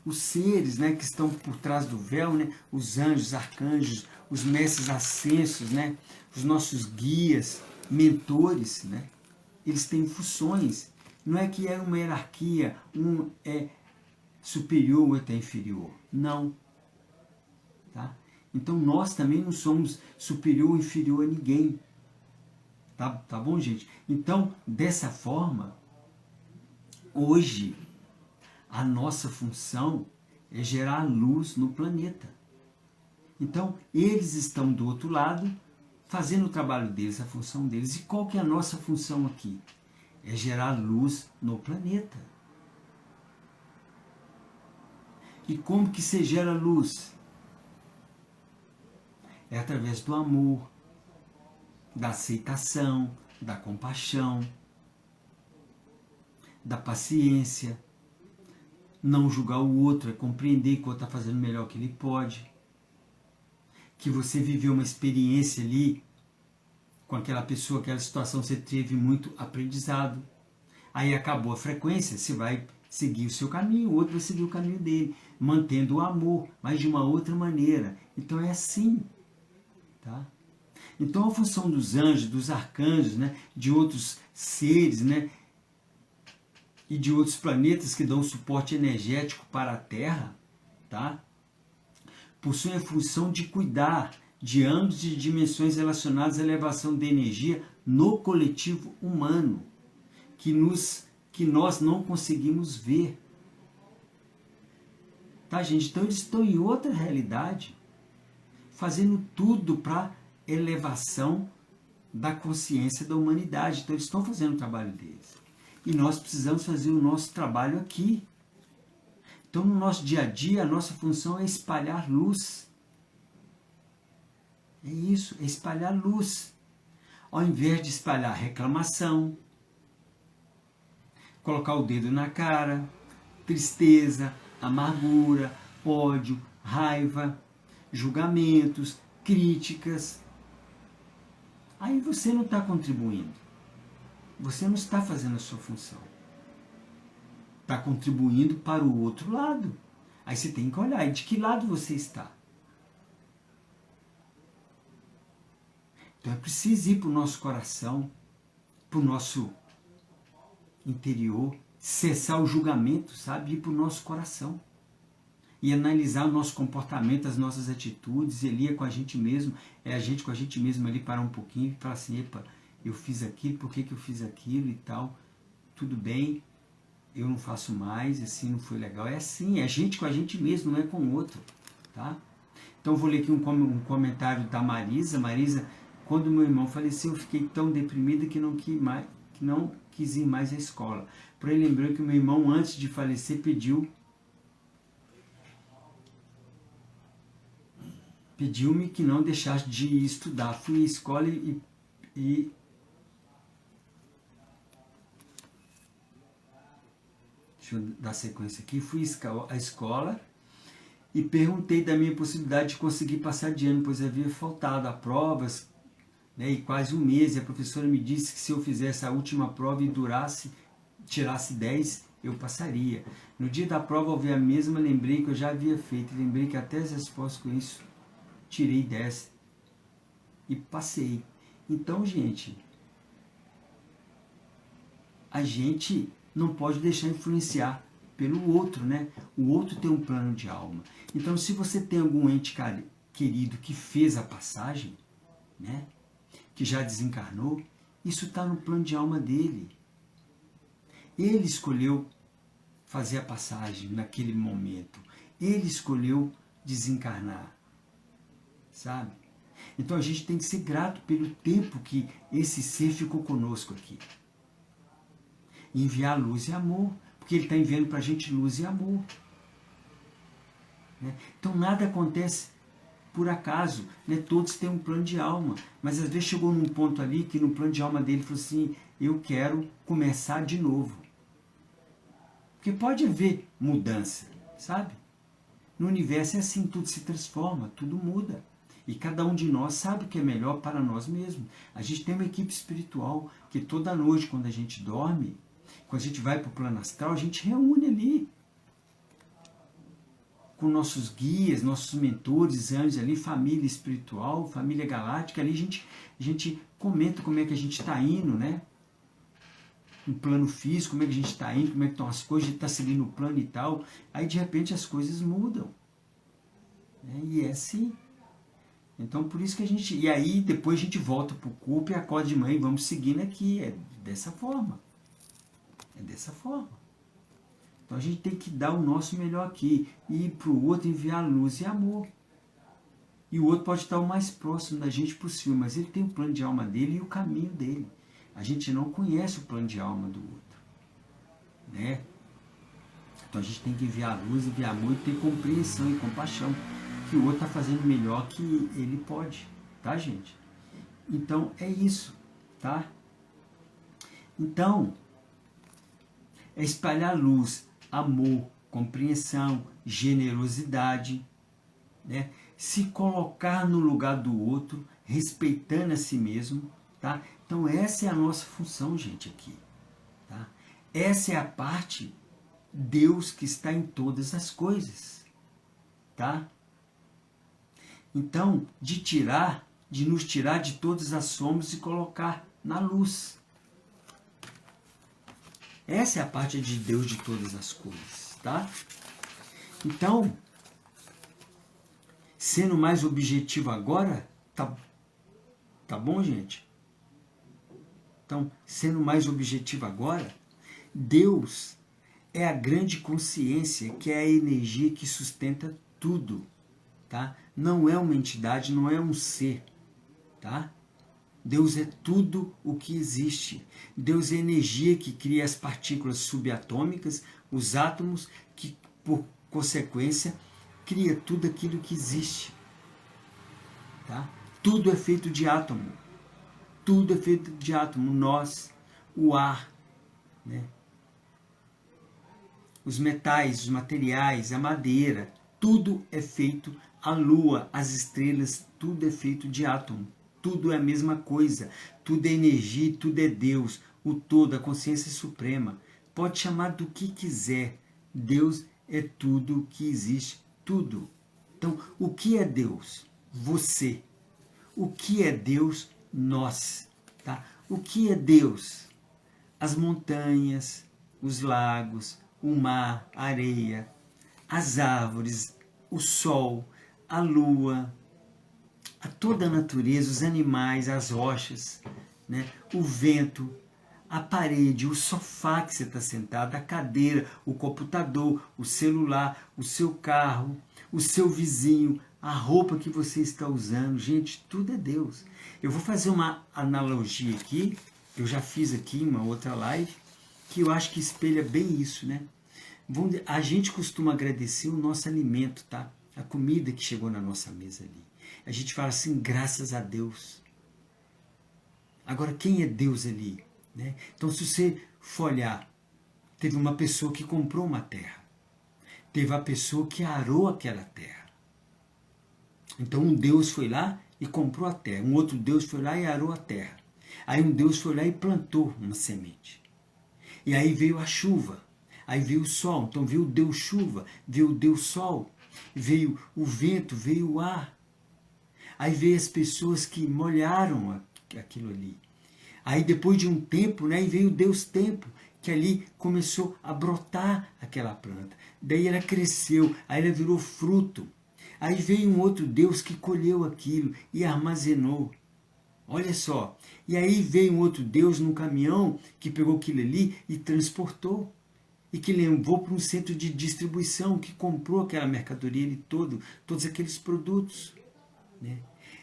os seres, né, que estão por trás do véu, né, os anjos, os arcanjos, os mestres ascensos, né, os nossos guias, mentores, né, eles têm funções. Não é que é uma hierarquia, um é superior, o outro é inferior. Não. Tá? Então nós também não somos superior ou inferior a ninguém. Tá bom, gente? Então, dessa forma, hoje, a nossa função é gerar luz no planeta. Então, eles estão do outro lado, fazendo o trabalho deles, a função deles. E qual que é a nossa função aqui? É gerar luz no planeta. E como que se gera luz? É através do amor, da aceitação, da compaixão, da paciência. Não julgar o outro, é compreender que o outro está fazendo o melhor que ele pode. Que você viveu uma experiência ali com aquela pessoa, aquela situação, você teve muito aprendizado. Aí acabou a frequência, você vai seguir o seu caminho, o outro vai seguir o caminho dele, mantendo o amor, mas de uma outra maneira. Então é assim, tá? Então a função dos anjos, dos arcanjos, né, de outros seres, né, e de outros planetas que dão suporte energético para a Terra, tá? Possuem a função de cuidar de âmbitos e dimensões relacionadas à elevação da energia no coletivo humano, que nós não conseguimos ver. Tá, gente? Então eles estão em outra realidade, fazendo tudo para elevação da consciência da humanidade. Então eles estão fazendo o trabalho deles. E nós precisamos fazer o nosso trabalho aqui. Então no nosso dia a dia, a nossa função é espalhar luz. É isso, é espalhar luz. Ao invés de espalhar reclamação, colocar o dedo na cara, tristeza, amargura, ódio, raiva, julgamentos, críticas. Aí você não está contribuindo. Você não está fazendo a sua função. Está contribuindo para o outro lado. Aí você tem que olhar, e de que lado você está? Então é preciso ir para o nosso coração, para o nosso interior, cessar o julgamento, sabe? Ir para o nosso coração. E analisar o nosso comportamento, as nossas atitudes, e ali é com a gente mesmo, é a gente com a gente mesmo ali parar um pouquinho e falar assim, epa, eu fiz aquilo, por que eu fiz aquilo e tal, tudo bem, eu não faço mais, assim não foi legal. É assim, é a gente com a gente mesmo, não é com o outro, tá? Então vou ler aqui um comentário da Marisa. Marisa, quando meu irmão faleceu, eu fiquei tão deprimida que não quis ir mais à escola. Porém, lembrei que meu irmão, antes de falecer, pediu-me que não deixasse de estudar. Fui à escola e deixa eu dar sequência aqui. Fui à escola e perguntei da minha possibilidade de conseguir passar de ano, pois havia faltado a provas, né, e quase um mês. E a professora me disse que se eu fizesse a última prova e tirasse 10, eu passaria. No dia da prova, ao ver a mesma, lembrei que eu já havia feito. Lembrei que até as respostas com isso, tirei 10 e passei. Então, gente, a gente não pode deixar influenciar pelo outro, né? O outro tem um plano de alma. Então, se você tem algum ente querido que fez a passagem, né? Que já desencarnou, isso está no plano de alma dele. Ele escolheu fazer a passagem naquele momento. Ele escolheu desencarnar. Sabe? Então a gente tem que ser grato pelo tempo que esse ser ficou conosco aqui. E enviar luz e amor, porque ele está enviando para a gente luz e amor. Né? Então nada acontece por acaso, né? Todos têm um plano de alma, mas às vezes chegou num ponto ali que no plano de alma dele falou assim, eu quero começar de novo. Porque pode haver mudança, sabe? No universo é assim, tudo se transforma, tudo muda. E cada um de nós sabe o que é melhor para nós mesmos. A gente tem uma equipe espiritual que toda noite, quando a gente dorme, quando a gente vai para o plano astral, a gente reúne ali com nossos guias, nossos mentores, anjos ali, família espiritual, família galáctica, ali a gente comenta como é que a gente está indo, né? No plano físico, como é que a gente está indo, como é que estão as coisas, a gente está seguindo o plano e tal. Aí de repente as coisas mudam. Né? E é assim. Então por isso que a gente... E aí depois a gente volta para o corpo e acorda de manhã e vamos seguindo aqui. É dessa forma. É dessa forma. Então a gente tem que dar o nosso melhor aqui. E para o outro enviar luz e amor. E o outro pode estar o mais próximo da gente possível, mas ele tem o plano de alma dele e o caminho dele. A gente não conhece o plano de alma do outro. Né? Então a gente tem que enviar luz, enviar amor e ter compreensão e compaixão. Que o outro está fazendo melhor que ele pode. Tá, gente? Então é isso. Tá? Então, é espalhar luz, amor, compreensão, generosidade, né? Se colocar no lugar do outro, respeitando a si mesmo, tá? Então essa é a nossa função, gente, aqui, tá? Essa é a parte Deus que está em todas as coisas, tá? Então, de nos tirar de todas as sombras e colocar na luz. Essa é a parte de Deus de todas as coisas, tá? Então, sendo mais objetivo agora, tá bom, gente? Então, sendo mais objetivo agora, Deus é a grande consciência, que é a energia que sustenta tudo, tá? Não é uma entidade, não é um ser, tá? Deus é tudo o que existe. Deus é a energia que cria as partículas subatômicas, os átomos, que por consequência cria tudo aquilo que existe, tá? Tudo é feito de átomo. Tudo é feito de átomo. Nós, o ar, né? Os metais, os materiais, a madeira, tudo é feito, a lua, as estrelas, tudo é feito de átomo. Tudo é a mesma coisa. Tudo é energia, tudo é Deus. O todo, a consciência suprema. Pode chamar do que quiser. Deus é tudo que existe. Tudo. Então, o que é Deus? Você. O que é Deus? Nós. Tá? O que é Deus? As montanhas, os lagos, o mar, a areia, as árvores, o sol, a lua, a toda a natureza, os animais, as rochas, né? O vento, a parede, o sofá que você está sentado, a cadeira, o computador, o celular, o seu carro, o seu vizinho, a roupa que você está usando. Gente, tudo é Deus. Eu vou fazer uma analogia aqui, eu já fiz aqui em uma outra live, que eu acho que espelha bem isso, né? A gente costuma agradecer o nosso alimento, tá? A comida que chegou na nossa mesa ali. A gente fala assim, graças a Deus. Agora, quem é Deus ali? Né? Então, se você for olhar, teve uma pessoa que comprou uma terra. Teve a pessoa que arou aquela terra. Então, um Deus foi lá e comprou a terra. Um outro Deus foi lá e arou a terra. Aí um Deus foi lá e plantou uma semente. E aí veio a chuva. Aí veio o sol. Então veio o Deus chuva, veio o Deus sol, veio o vento, veio o ar. Aí veio as pessoas que molharam aquilo ali. Aí depois de um tempo, né, veio o Deus tempo, que ali começou a brotar aquela planta. Daí ela cresceu, aí ela virou fruto. Aí veio um outro Deus que colheu aquilo e armazenou. Olha só. E aí veio um outro Deus num caminhão que pegou aquilo ali e transportou. E que levou para um centro de distribuição, que comprou aquela mercadoria ali todos aqueles produtos. Né?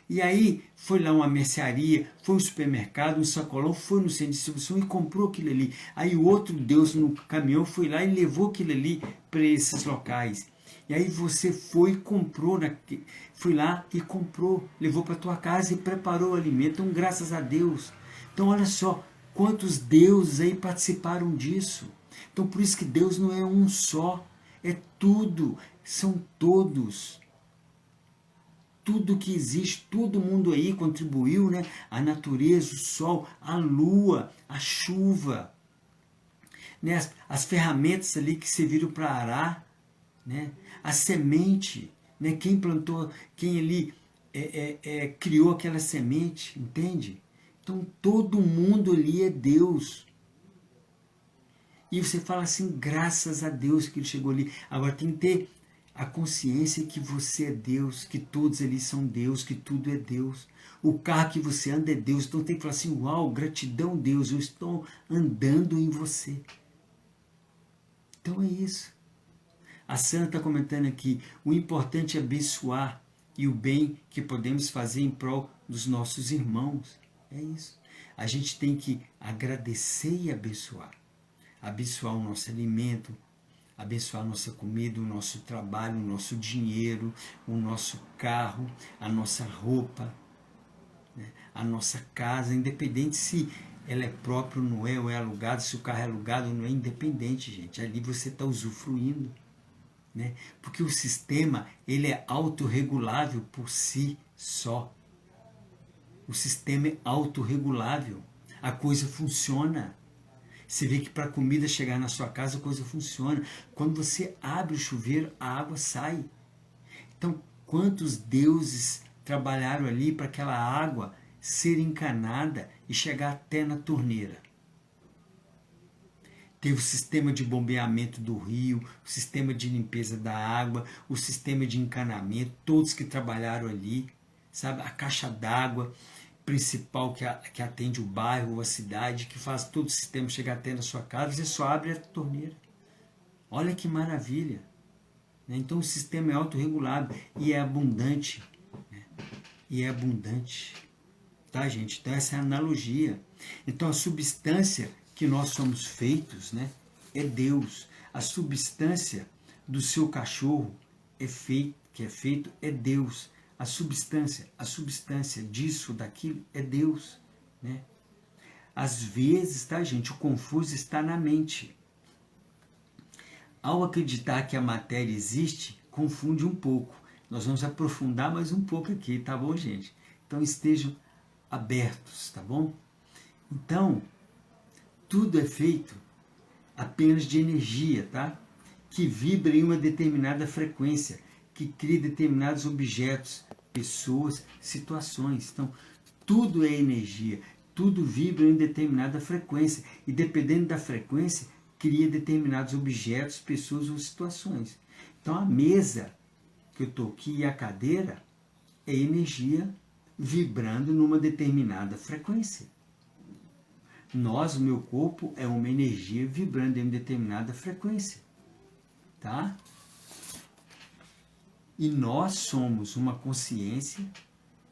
E aí foi lá uma mercearia, foi um supermercado, um sacolão, foi no centro de distribuição e comprou aquilo ali. Aí o outro Deus no caminhão foi lá e levou aquilo ali para esses locais. E aí você foi e comprou, foi lá e comprou, levou para a tua casa e preparou o alimento. Então, graças a Deus. Então, olha só, quantos deuses aí participaram disso. Então, por isso que Deus não é um só, é tudo, são todos. Tudo que existe, todo mundo aí contribuiu, né? A natureza, o sol, a lua, a chuva, né? As ferramentas ali que serviram para arar, né? A semente, né? Quem plantou, quem ali criou aquela semente, entende? Então todo mundo ali é Deus. E você fala assim, graças a Deus que ele chegou ali. Agora tem que ter a consciência que você é Deus, que todos ali são Deus, que tudo é Deus. O carro que você anda é Deus. Então tem que falar assim, uau, gratidão Deus, eu estou andando em você. Então é isso. A Sandra está comentando aqui, o importante é abençoar e o bem que podemos fazer em prol dos nossos irmãos. É isso. A gente tem que agradecer e abençoar. Abençoar o nosso alimento, abençoar a nossa comida, o nosso trabalho, o nosso dinheiro, o nosso carro, a nossa roupa, né? A nossa casa, independente se ela é própria ou não é, ou é alugada, se o carro é alugado ou não é, independente, gente. Ali você está usufruindo. Né? Porque o sistema ele é autorregulável por si só. O sistema é autorregulável. A coisa funciona. Você vê que para a comida chegar na sua casa a coisa funciona. Quando você abre o chuveiro, a água sai. Então, quantos deuses trabalharam ali para aquela água ser encanada e chegar até na torneira? Teve o sistema de bombeamento do rio, o sistema de limpeza da água, o sistema de encanamento, todos que trabalharam ali, sabe? A caixa d'água principal que atende o bairro ou a cidade, que faz todo o sistema chegar até na sua casa, você só abre a torneira. Olha que maravilha! Então o sistema é autorregulado e é abundante. E é abundante. Tá, gente? Então essa é a analogia. Então a substância que nós somos feitos, né, é Deus. A substância do seu cachorro que é feito é Deus. A substância disso, daquilo, é Deus. Né? Às vezes, tá, gente, o confuso está na mente. Ao acreditar que a matéria existe, confunde um pouco. Nós vamos aprofundar mais um pouco aqui, tá bom, gente? Então estejam abertos, tá bom? Então, tudo é feito apenas de energia, tá? Que vibra em uma determinada frequência, que cria determinados objetos, pessoas, situações. Então, tudo é energia, tudo vibra em determinada frequência e dependendo da frequência, cria determinados objetos, pessoas ou situações. Então, a mesa que eu estou aqui e a cadeira é energia vibrando numa determinada frequência. O meu corpo, é uma energia vibrando em determinada frequência. Tá? E nós somos uma consciência,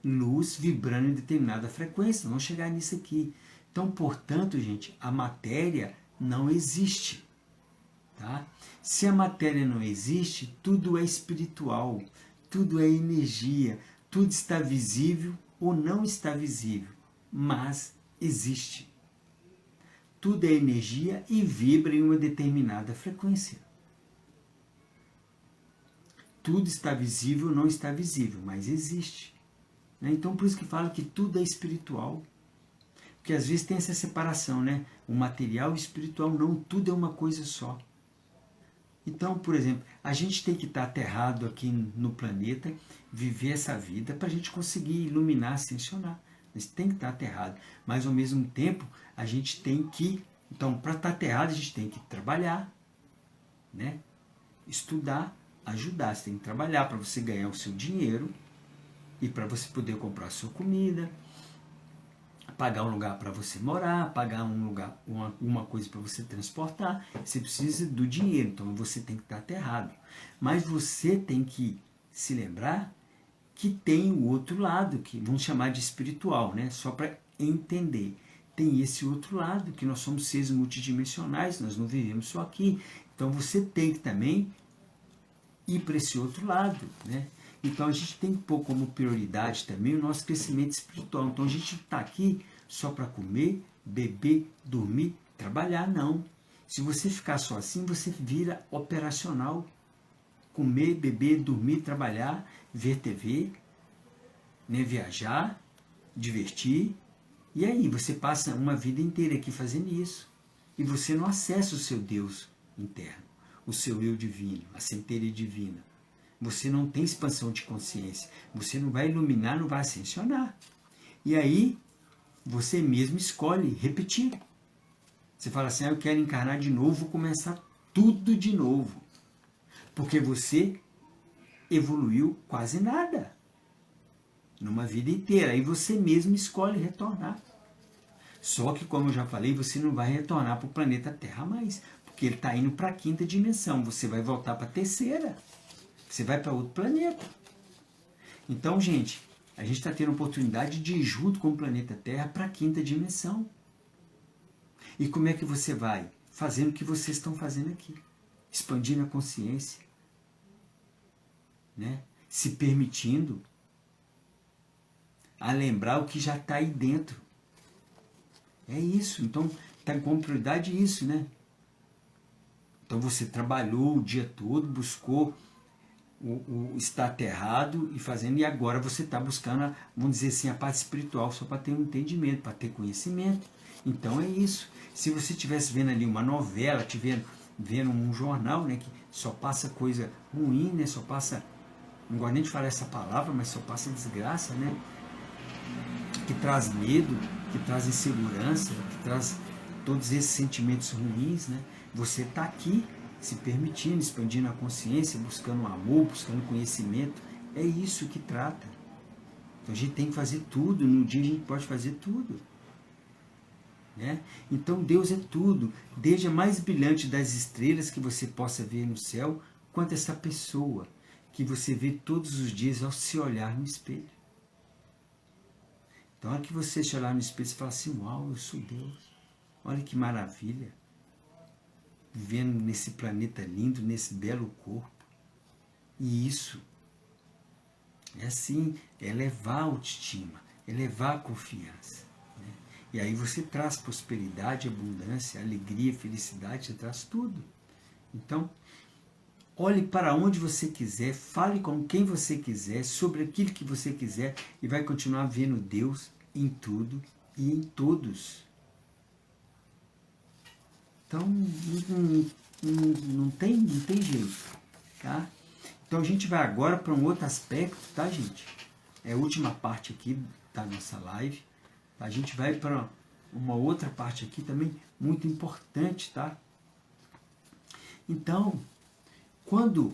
luz vibrando em determinada frequência. Vamos chegar nisso aqui. Então, portanto, gente, a matéria não existe. Tá? Se a matéria não existe, tudo é espiritual, tudo é energia, tudo está visível ou não está visível, mas existe. Tudo é energia e vibra em uma determinada frequência. Tudo está visível ou não está visível, mas existe. Então, por isso que falo que tudo é espiritual. Porque às vezes tem essa separação, né? O material e o espiritual, não, tudo é uma coisa só. Então, por exemplo, a gente tem que estar aterrado aqui no planeta, viver essa vida para a gente conseguir iluminar, ascensionar. A gente tem que estar aterrado. Mas, ao mesmo tempo, a gente tem que... Então, para estar aterrado, a gente tem que trabalhar, né? Estudar, ajudar. Você tem que trabalhar para você ganhar o seu dinheiro e para você poder comprar a sua comida, pagar um lugar para você morar, pagar um lugar, uma coisa para você transportar. Você precisa do dinheiro, então você tem que estar aterrado. Mas você tem que se lembrar que tem o outro lado, que vamos chamar de espiritual, né? Só para entender. Tem esse outro lado, que nós somos seres multidimensionais, nós não vivemos só aqui. Então você tem que também ir para esse outro lado, né? Então a gente tem que pôr como prioridade também o nosso crescimento espiritual. Então a gente está aqui só para comer, beber, dormir, trabalhar, não. Se você ficar só assim, você vira operacional. Comer, beber, dormir, trabalhar, ver TV, né, viajar, divertir. E aí você passa uma vida inteira aqui fazendo isso. E você não acessa o seu Deus interno, o seu eu divino, a centelha divina. Você não tem expansão de consciência. Você não vai iluminar, não vai ascensionar. E aí, você mesmo escolhe repetir. Você fala assim, eu quero encarnar de novo, vou começar tudo de novo. Porque você evoluiu quase nada. Numa vida inteira. Aí você mesmo escolhe retornar. Só que, como eu já falei, você não vai retornar para o planeta Terra mais. Porque ele está indo para a 5ª dimensão. Você vai voltar para a 3ª. Você vai para outro planeta. Então, gente, a gente está tendo a oportunidade de ir junto com o planeta Terra para a 5ª dimensão. E como é que você vai? Fazendo o que vocês estão fazendo aqui. Expandindo a consciência. Né? Se permitindo a lembrar o que já está aí dentro. É isso. Então, está com prioridade isso, né? Então, você trabalhou o dia todo, buscou está aterrado e fazendo, e agora você está buscando, vamos dizer assim, a parte espiritual, só para ter um entendimento, para ter conhecimento. Então é isso. Se você estivesse vendo ali uma novela, vendo um jornal, né, que só passa coisa ruim, né, só passa, não gosto nem de falar essa palavra, mas só passa desgraça, né, que traz medo, que traz insegurança, que traz todos esses sentimentos ruins, né, você está aqui se permitindo, expandindo a consciência, buscando amor, buscando conhecimento. É isso que trata. Então a gente tem que fazer tudo, no dia a gente pode fazer tudo. Né? Então Deus é tudo, desde a mais brilhante das estrelas que você possa ver no céu, quanto essa pessoa que você vê todos os dias ao se olhar no espelho. Então, a hora que você se olhar no espelho, você fala assim, uau, eu sou Deus. Olha que maravilha. Vivendo nesse planeta lindo, nesse belo corpo. E isso é assim, é elevar a autoestima, elevar a confiança. Né? E aí você traz prosperidade, abundância, alegria, felicidade, você traz tudo. Então, olhe para onde você quiser, fale com quem você quiser, sobre aquilo que você quiser, e vai continuar vendo Deus em tudo e em todos. Então, não tem jeito, tá? Então, a gente vai agora para um outro aspecto, tá, gente? É a última parte aqui da nossa live. A gente vai para uma outra parte aqui também muito importante, tá? Então, quando...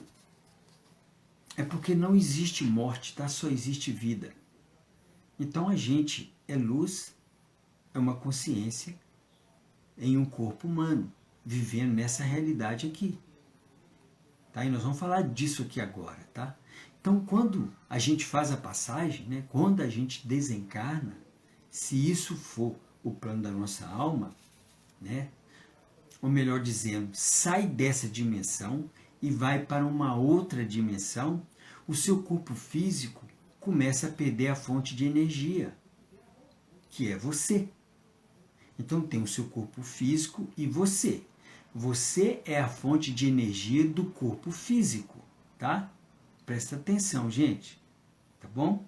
É porque não existe morte, tá? Só existe vida. Então, a gente é luz, é uma consciência em um corpo humano, vivendo nessa realidade aqui. Tá? E nós vamos falar disso aqui agora, tá? Então, quando a gente faz a passagem, né, quando a gente desencarna, se isso for o plano da nossa alma, né, ou melhor dizendo, sai dessa dimensão e vai para uma outra dimensão, o seu corpo físico começa a perder a fonte de energia, que é você. Então tem o seu corpo físico e você. Você é a fonte de energia do corpo físico, tá? Presta atenção, gente, tá bom?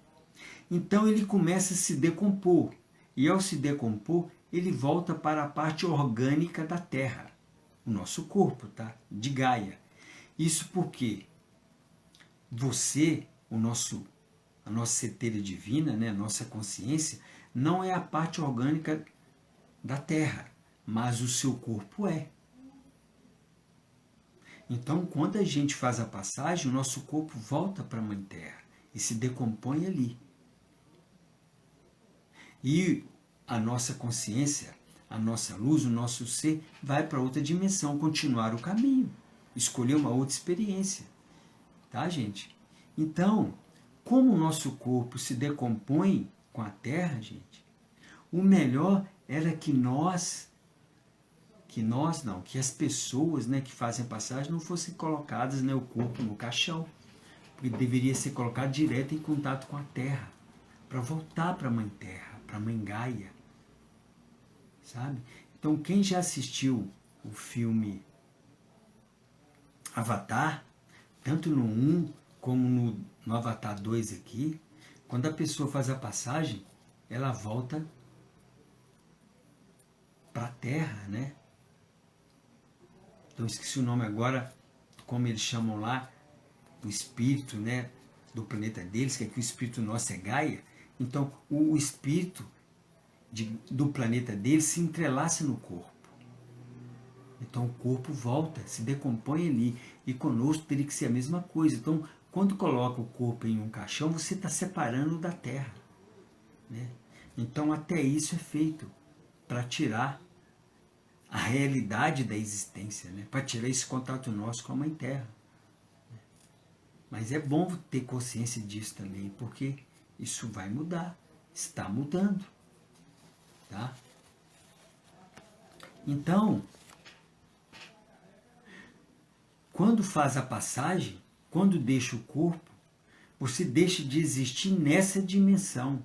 Então ele começa a se decompor, e ao se decompor, ele volta para a parte orgânica da Terra, o nosso corpo, tá? De Gaia. Isso porque você, a nossa centelha divina, né? A nossa consciência, não é a parte orgânica da Terra, mas o seu corpo é. Então, quando a gente faz a passagem, o nosso corpo volta para a Mãe Terra e se decompõe ali. E a nossa consciência, a nossa luz, o nosso ser, vai para outra dimensão, continuar o caminho, escolher uma outra experiência. Tá, gente? Então, como o nosso corpo se decompõe com a Terra, gente, o melhor era que as pessoas, né, que fazem a passagem não fossem colocadas, né, o corpo no caixão, porque deveria ser colocado direto em contato com a Terra, para voltar para a Mãe Terra, para a Mãe Gaia, sabe? Então, quem já assistiu o filme Avatar, tanto no 1 como no Avatar 2 aqui, quando a pessoa faz a passagem, ela volta para a Terra, né? Então, esqueci o nome agora, como eles chamam lá, o espírito, né, do planeta deles, que aqui o espírito nosso é Gaia. Então, o espírito do planeta deles se entrelaça no corpo. Então, o corpo volta, se decompõe ali. E conosco teria que ser a mesma coisa. Então, quando coloca o corpo em um caixão, você está separando da Terra. Né? Então, até isso é feito para tirar a realidade da existência, né? Para tirar esse contato nosso com a Mãe Terra. Mas é bom ter consciência disso também, porque isso vai mudar, está mudando. Tá? Então, quando faz a passagem, quando deixa o corpo, você deixa de existir nessa dimensão,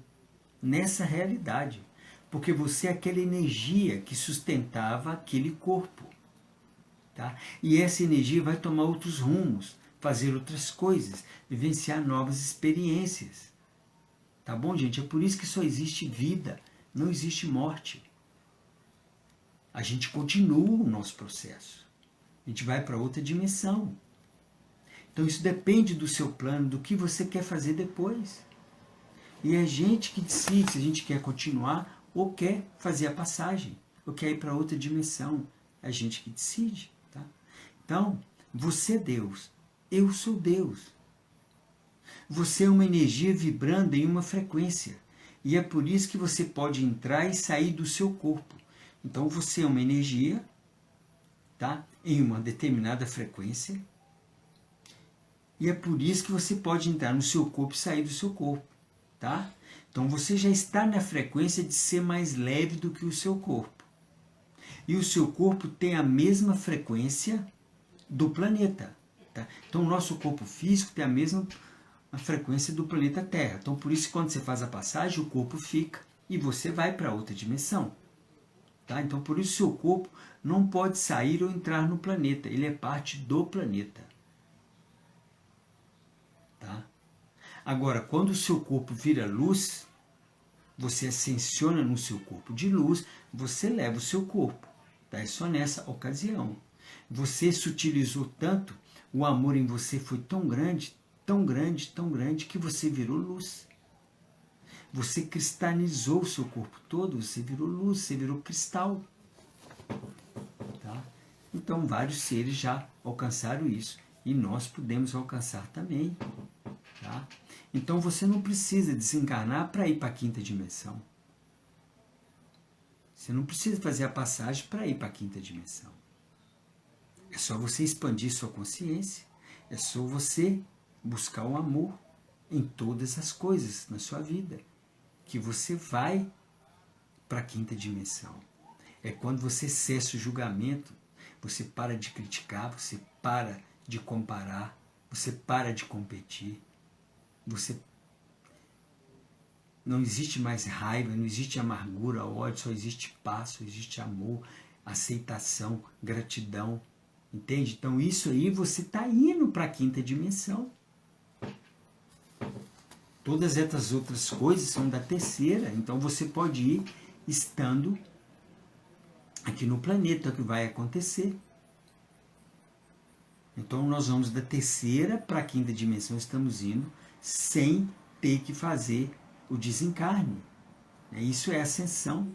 nessa realidade. Porque você é aquela energia que sustentava aquele corpo. Tá? E essa energia vai tomar outros rumos, fazer outras coisas, vivenciar novas experiências. Tá bom, gente? É por isso que só existe vida, não existe morte. a gente continua o nosso processo. A gente vai para outra dimensão. Então isso depende do seu plano, do que você quer fazer depois. E é a gente que decide se a gente quer continuar ou quer fazer a passagem, ou quer ir para outra dimensão. É a gente que decide. Tá? Então, você é Deus, eu sou Deus. Você é uma energia vibrando em uma frequência. E é por isso que você pode entrar e sair do seu corpo. Então você é uma energia, tá? Em uma determinada frequência. E é por isso que você pode entrar no seu corpo e sair do seu corpo. Tá? Então você já está na frequência de ser mais leve do que o seu corpo. E o seu corpo tem a mesma frequência do planeta. Tá? Então o nosso corpo físico tem a mesma frequência do planeta Terra. Então por isso quando você faz a passagem, o corpo fica e você vai para outra dimensão. Tá? Então por isso o seu corpo não pode sair ou entrar no planeta. Ele é parte do planeta. Tá? Agora, quando o seu corpo vira luz, você ascensiona no seu corpo de luz, você leva o seu corpo. Tá? É só nessa ocasião. Você se utilizou tanto, o amor em você foi tão grande, tão grande, tão grande, que você virou luz. Você cristalizou o seu corpo todo, você virou luz, você virou cristal. Tá? Então, vários seres já alcançaram isso. E nós podemos alcançar também. Tá? Então, você não precisa desencarnar para ir para a quinta dimensão. Você não precisa fazer a passagem para ir para a quinta dimensão. É só você expandir sua consciência. É só você buscar o amor em todas as coisas na sua vida. Que você vai para a quinta dimensão. É quando você cessa o julgamento, você para de criticar, você para de comparar, você para de competir. Você não existe mais raiva, não existe amargura, ódio, só existe paz, só existe amor, aceitação, gratidão. Entende? Então isso aí você está indo para a quinta dimensão. Todas essas outras coisas são da terceira, então você pode ir estando aqui no planeta, que vai acontecer. Então nós vamos da terceira para a quinta dimensão, estamos indo sem ter que fazer o desencarne. Isso é ascensão.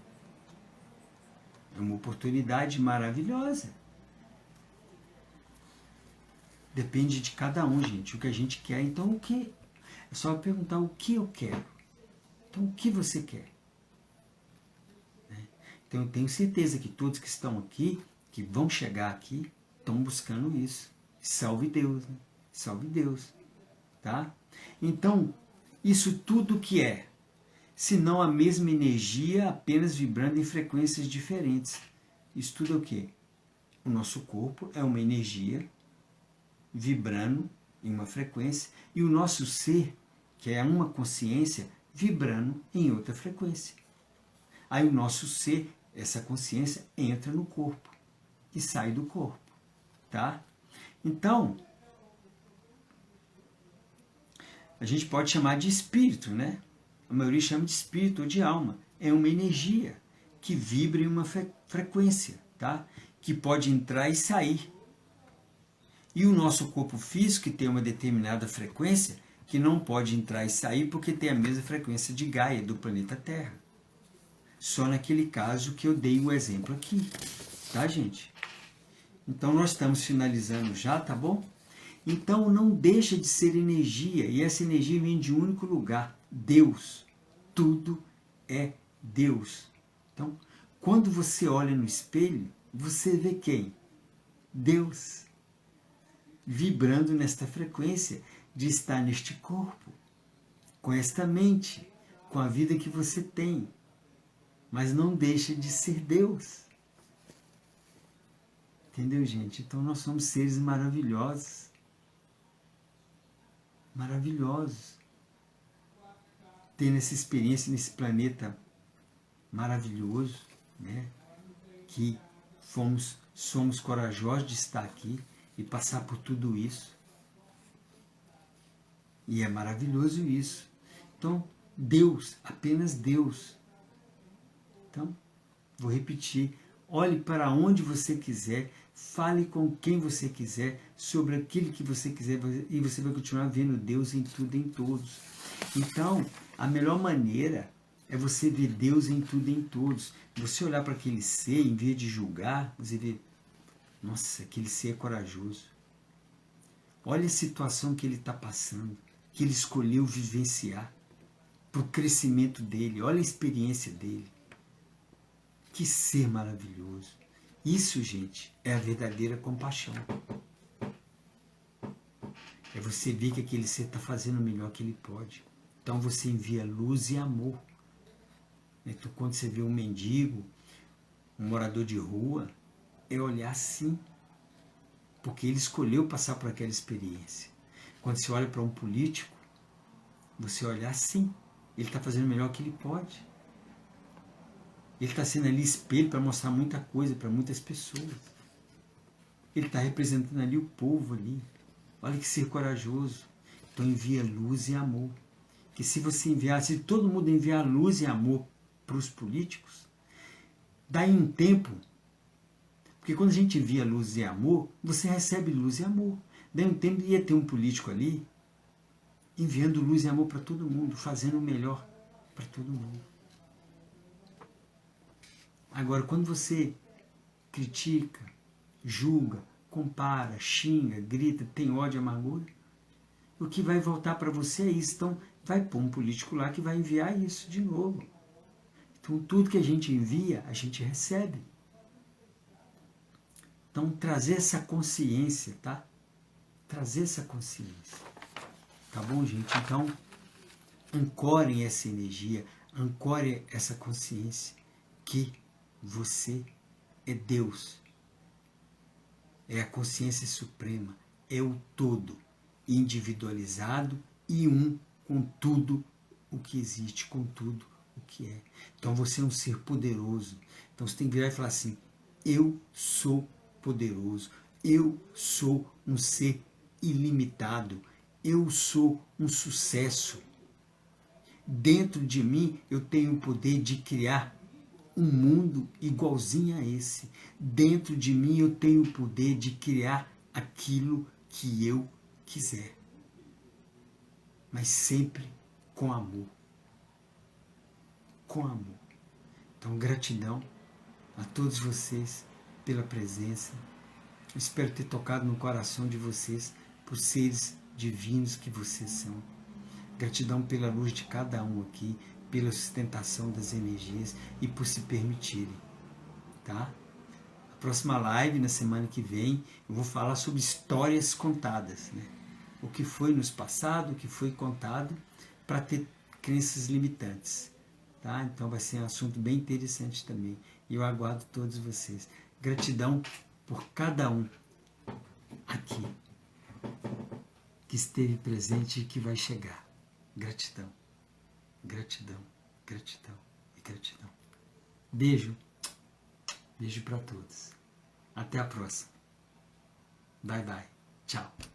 É uma oportunidade maravilhosa. Depende de cada um, gente, o que a gente quer. Então o que? É só perguntar o que eu quero. Então o que você quer? Então eu tenho certeza que todos que estão aqui, que vão chegar aqui, estão buscando isso. Salve Deus, né? Salve Deus. Tá? Então, isso tudo que é, se não a mesma energia, apenas vibrando em frequências diferentes. Isso tudo é o quê? O nosso corpo é uma energia vibrando em uma frequência e o nosso ser, que é uma consciência, vibrando em outra frequência. Aí o nosso ser, essa consciência, entra no corpo e sai do corpo. Tá? Então, a gente pode chamar de espírito, né? A maioria chama de espírito ou de alma. É uma energia que vibra em uma frequência, tá? Que pode entrar e sair. E o nosso corpo físico, que tem uma determinada frequência, que não pode entrar e sair porque tem a mesma frequência de Gaia, do planeta Terra. Só naquele caso que eu dei o exemplo aqui, tá, gente? Então nós estamos finalizando já, tá bom? Então não deixa de ser energia, e essa energia vem de um único lugar, Deus. Tudo é Deus. Então, quando você olha no espelho, você vê quem? Deus. Vibrando nesta frequência de estar neste corpo, com esta mente, com a vida que você tem. Mas não deixa de ser Deus. Entendeu, gente? Então nós somos seres maravilhosos. Maravilhosos. Tendo essa experiência nesse planeta maravilhoso, né? Que somos corajosos de estar aqui e passar por tudo isso. E é maravilhoso isso. Então, Deus, apenas Deus. Então, vou repetir, olhe para onde você quiser, fale com quem você quiser, sobre aquilo que você quiser, e você vai continuar vendo Deus em tudo e em todos. Então, a melhor maneira é você ver Deus em tudo e em todos. Você olhar para aquele ser, em vez de julgar, você vê, nossa, aquele ser é corajoso. Olha a situação que ele está passando, que ele escolheu vivenciar, para o crescimento dele, olha a experiência dele. Que ser maravilhoso. Isso, gente, é a verdadeira compaixão. É você ver que aquele ser está fazendo o melhor que ele pode. Então você envia luz e amor. Então quando você vê um mendigo, um morador de rua, é olhar assim, porque ele escolheu passar por aquela experiência. Quando você olha para um político, você olha assim, ele está fazendo o melhor que ele pode. Ele está sendo ali espelho para mostrar muita coisa para muitas pessoas. Ele está representando ali o povo ali. Olha que ser corajoso. Então envia luz e amor. Que se você enviar, se todo mundo enviar luz e amor para os políticos, daí um tempo, porque quando a gente envia luz e amor, você recebe luz e amor. Daí um tempo ia ter um político ali, enviando luz e amor para todo mundo, fazendo o melhor para todo mundo. Agora, quando você critica, julga, compara, xinga, grita, tem ódio, amargura, o que vai voltar para você é isso. Então, vai pôr um político lá que vai enviar isso de novo. Então, tudo que a gente envia, a gente recebe. Então, trazer essa consciência, tá? Trazer essa consciência. Tá bom, gente? Então, ancorem essa energia, ancorem essa consciência que você é Deus. É a consciência suprema, é o todo, individualizado e um com tudo o que existe, com tudo o que é. Então você é um ser poderoso. Então você tem que virar e falar assim, eu sou poderoso, eu sou um ser ilimitado, eu sou um sucesso. Dentro de mim eu tenho o poder de criar um mundo igualzinho a esse. Dentro de mim eu tenho o poder de criar aquilo que eu quiser. Mas sempre com amor. Com amor. Então, gratidão a todos vocês pela presença. Eu espero ter tocado no coração de vocês por seres divinos que vocês são. Gratidão pela luz de cada um aqui, pela sustentação das energias e por se permitirem, tá? A próxima live, na semana que vem, eu vou falar sobre histórias contadas, né? O que foi nos passado, o que foi contado, para ter crenças limitantes, tá? Então vai ser um assunto bem interessante também. E eu aguardo todos vocês. Gratidão por cada um aqui que esteve presente e que vai chegar. Gratidão, gratidão, gratidão e gratidão. Beijo, beijo para todos. Até a próxima. Bye, bye. Tchau.